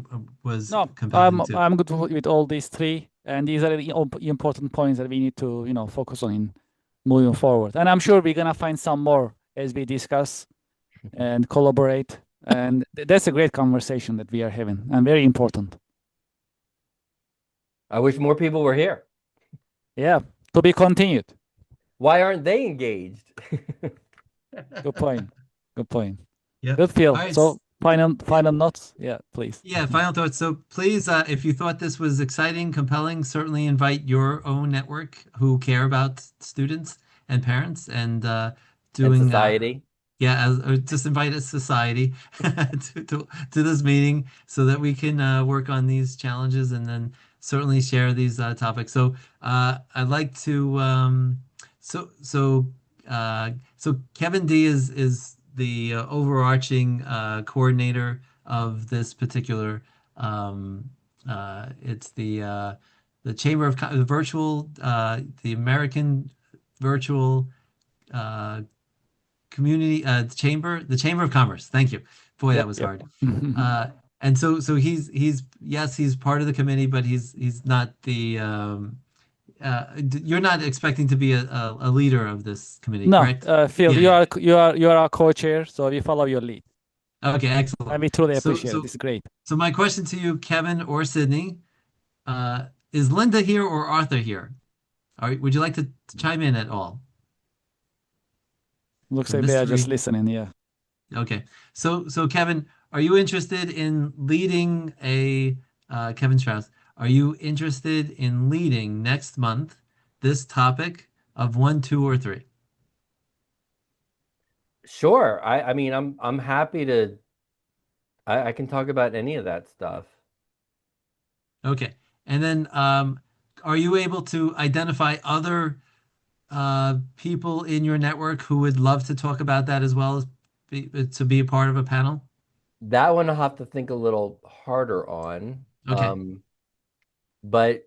No, compelling too? I'm good with all these three, and these are the important points that we need to focus on in moving forward. And I'm sure we're gonna find some more as we discuss and collaborate. And that's a great conversation that we are having, and very important. I wish more people were here. Yeah, to be continued. Why aren't they engaged? Good point. Good point. Yeah. Good, Phil. All right. So final notes. Yeah, please. Yeah, final thoughts. So please, if you thought this was exciting, compelling, certainly invite your own network who care about students and parents and doing and society. or just invite a society to this meeting so that we can work on these challenges and then certainly share these topics. So I'd like to so Kevin D is the overarching coordinator of this particular it's the Chamber of the virtual the American virtual community chamber, the Chamber of Commerce. Thank you. Boy, that was hard. And so he's part of the committee, but he's not the you're not expecting to be a leader of this committee, No, correct? Phil, Yeah, you are our co-chair, so we follow your lead. Okay, excellent. And we truly So- appreciate so- it. This is great. So my question to you, Kevin or Sydney, is Linda here or Arthur here? Would you like to chime in at all? Looks The like they are mystery. just listening. Yeah. Okay. So Kevin, are you interested in leading Kevin Strauss, are you interested in leading next month this topic of 1, 2, or 3? Sure. I mean, I'm happy to. I can talk about any of that stuff. Okay. And then are you able to identify other people in your network who would love to talk about that as well as to be a part of a panel? That one I'll have to think a little harder on. Okay. But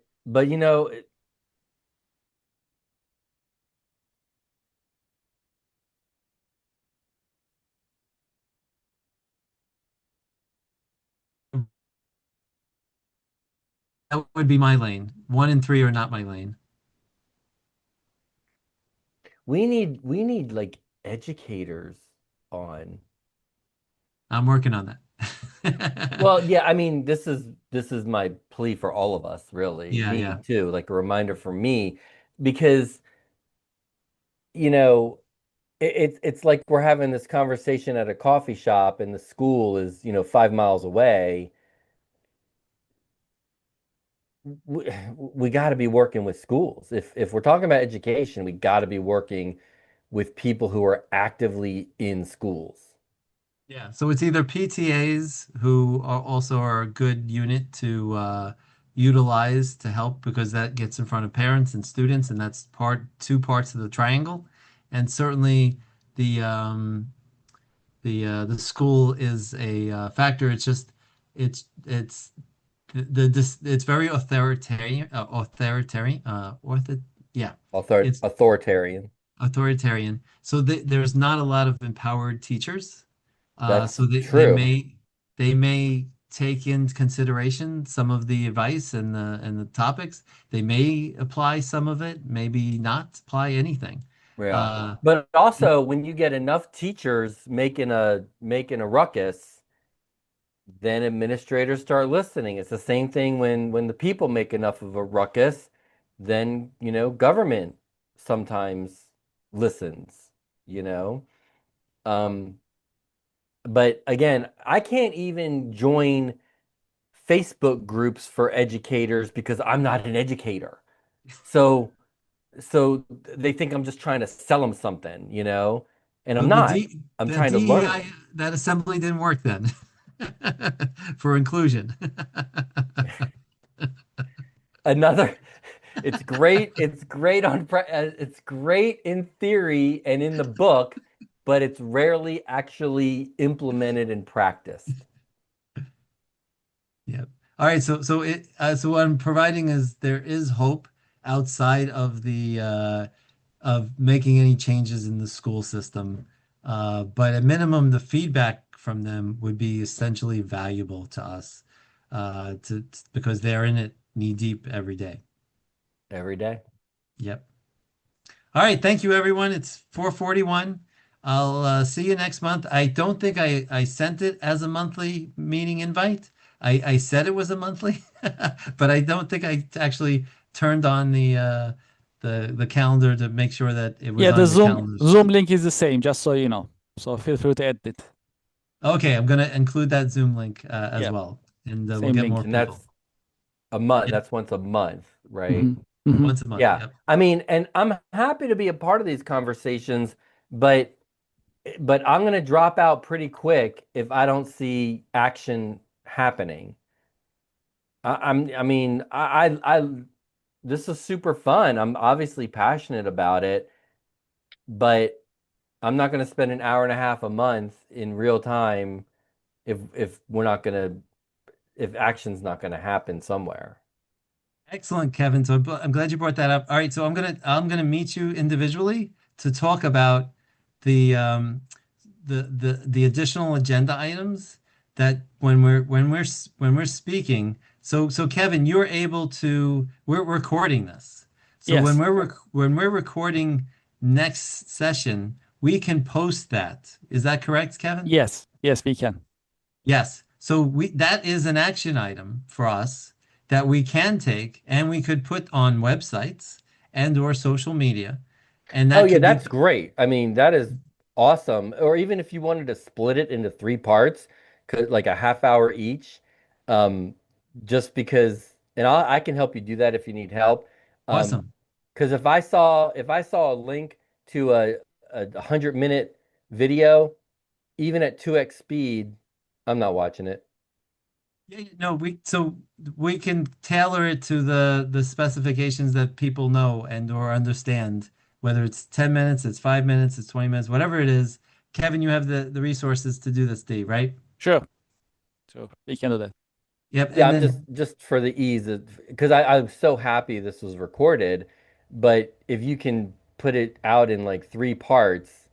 That would be my lane. 1 and 3 are not my lane. we need like educators on. I'm working on that. Well, yeah, I mean, this is my plea for all of us, really. Yeah, Me yeah. too, like a reminder for me, because you know, it's like we're having this conversation at a coffee shop and the school is 5 miles away, we got to be working with schools. If we're talking about education, we got to be working with people who are actively in schools. Yeah, so it's either PTAs who are also are a good unit to utilize to help because that gets in front of parents and students, and that's two parts of the triangle. And certainly the the school is a factor. It's just it's it's very yeah, it's Authoritarian. authoritarian. So there's not a lot of empowered teachers. So That's they true. may take into consideration some of the advice and the topics. They may apply some of it, maybe not apply anything. Yeah. Uh, But also when you get enough teachers making a ruckus, then administrators start listening. It's the same thing when the people make enough of a ruckus, then, government sometimes listens, you know. Um, but again, I can't even join Facebook groups for educators because I'm not an educator. So so they think I'm just trying to sell them something, and I'm so not. I'm the trying to DEI learn. that assembly didn't work then for inclusion. Another, it's great in theory and in the book, but it's rarely actually implemented and practiced. Yep. All right. So what I'm providing is there is hope outside of the of making any changes in the school system. But at minimum, the feedback from them would be essentially valuable to us, because they're in it knee deep every day. Every day. Yep. All right. Thank you, everyone. It's 4:41. I'll see you next month. I don't think I sent it as a monthly meeting invite. I said it was a monthly, but I don't think I actually turned on the calendar to make sure that it was Yeah, on the your Zoom calendars. Zoom link is the same, just so you know. So feel free to edit it. Okay, I'm gonna include that Zoom link as Yeah, well, and we'll same get link. more And people. that's a month. Yep, That's once a month, right? Hmm. Hmm. once a month. Yeah. Yep. I mean, and I'm happy to be a part of these conversations, but I'm going to drop out pretty quick if I don't see action happening. I mean, this is super fun. I'm obviously passionate about it, but I'm not going to spend an hour and a half a month in real time if we're not going to, if action's not going to happen somewhere. Excellent, Kevin. So I'm glad you brought that up. All right, so I'm gonna meet you individually to talk about the the additional agenda items that when we're speaking. So Kevin, you're able to we're recording this. So Yes, when we're recording next session, we can post that. Is that correct, Kevin? yes, yes, we can. Yes. So we that is an action item for us that we can take and we could put on websites and or social media. And Oh that yeah, could be that's great. I mean, that is awesome. Or even if you wanted to split it into three parts, like a half hour each, um, just because, and I can help you do that if you need help. awesome. Because if I saw a link to a 100-minute video, even at 2x speed, I'm not watching it. No, we can tailor it to the specifications that people know and or understand, whether it's 10 minutes, it's 5 minutes, it's 20 minutes, whatever it is. Kevin, you have the resources to do this, Steve, right? Sure. So we can do that. Yep. Yeah, And I'm then just for the ease of, because I'm so happy this was recorded, but if you can put it out in like three parts,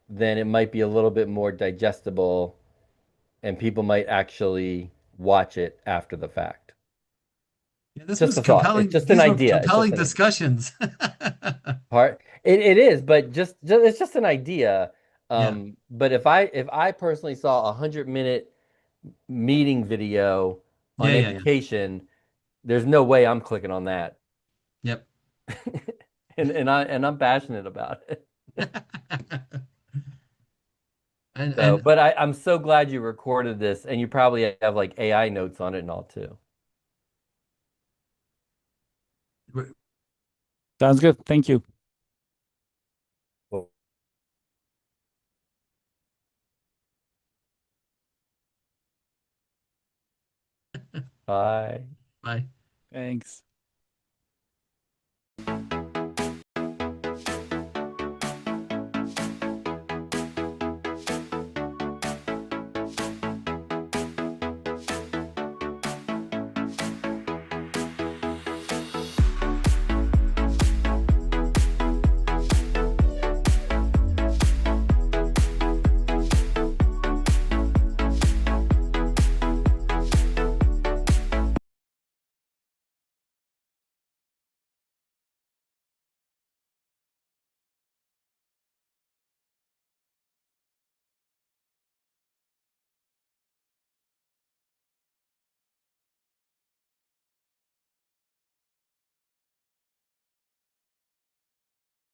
then it might be a little bit more digestible and people might actually watch it after the fact. yeah, this Just was a thought. It's compelling. just an These were idea. It's just compelling an idea. discussions. It is, but just it's just an idea. Yeah. But if I personally saw a 100-minute meeting video on Yeah. education, there's no way I'm clicking on that. Yep. And I'm passionate about it. So, And but I'm so glad you recorded this, and you probably have like AI notes on it and all too. Sounds good. Thank you. Bye. Bye. Thanks.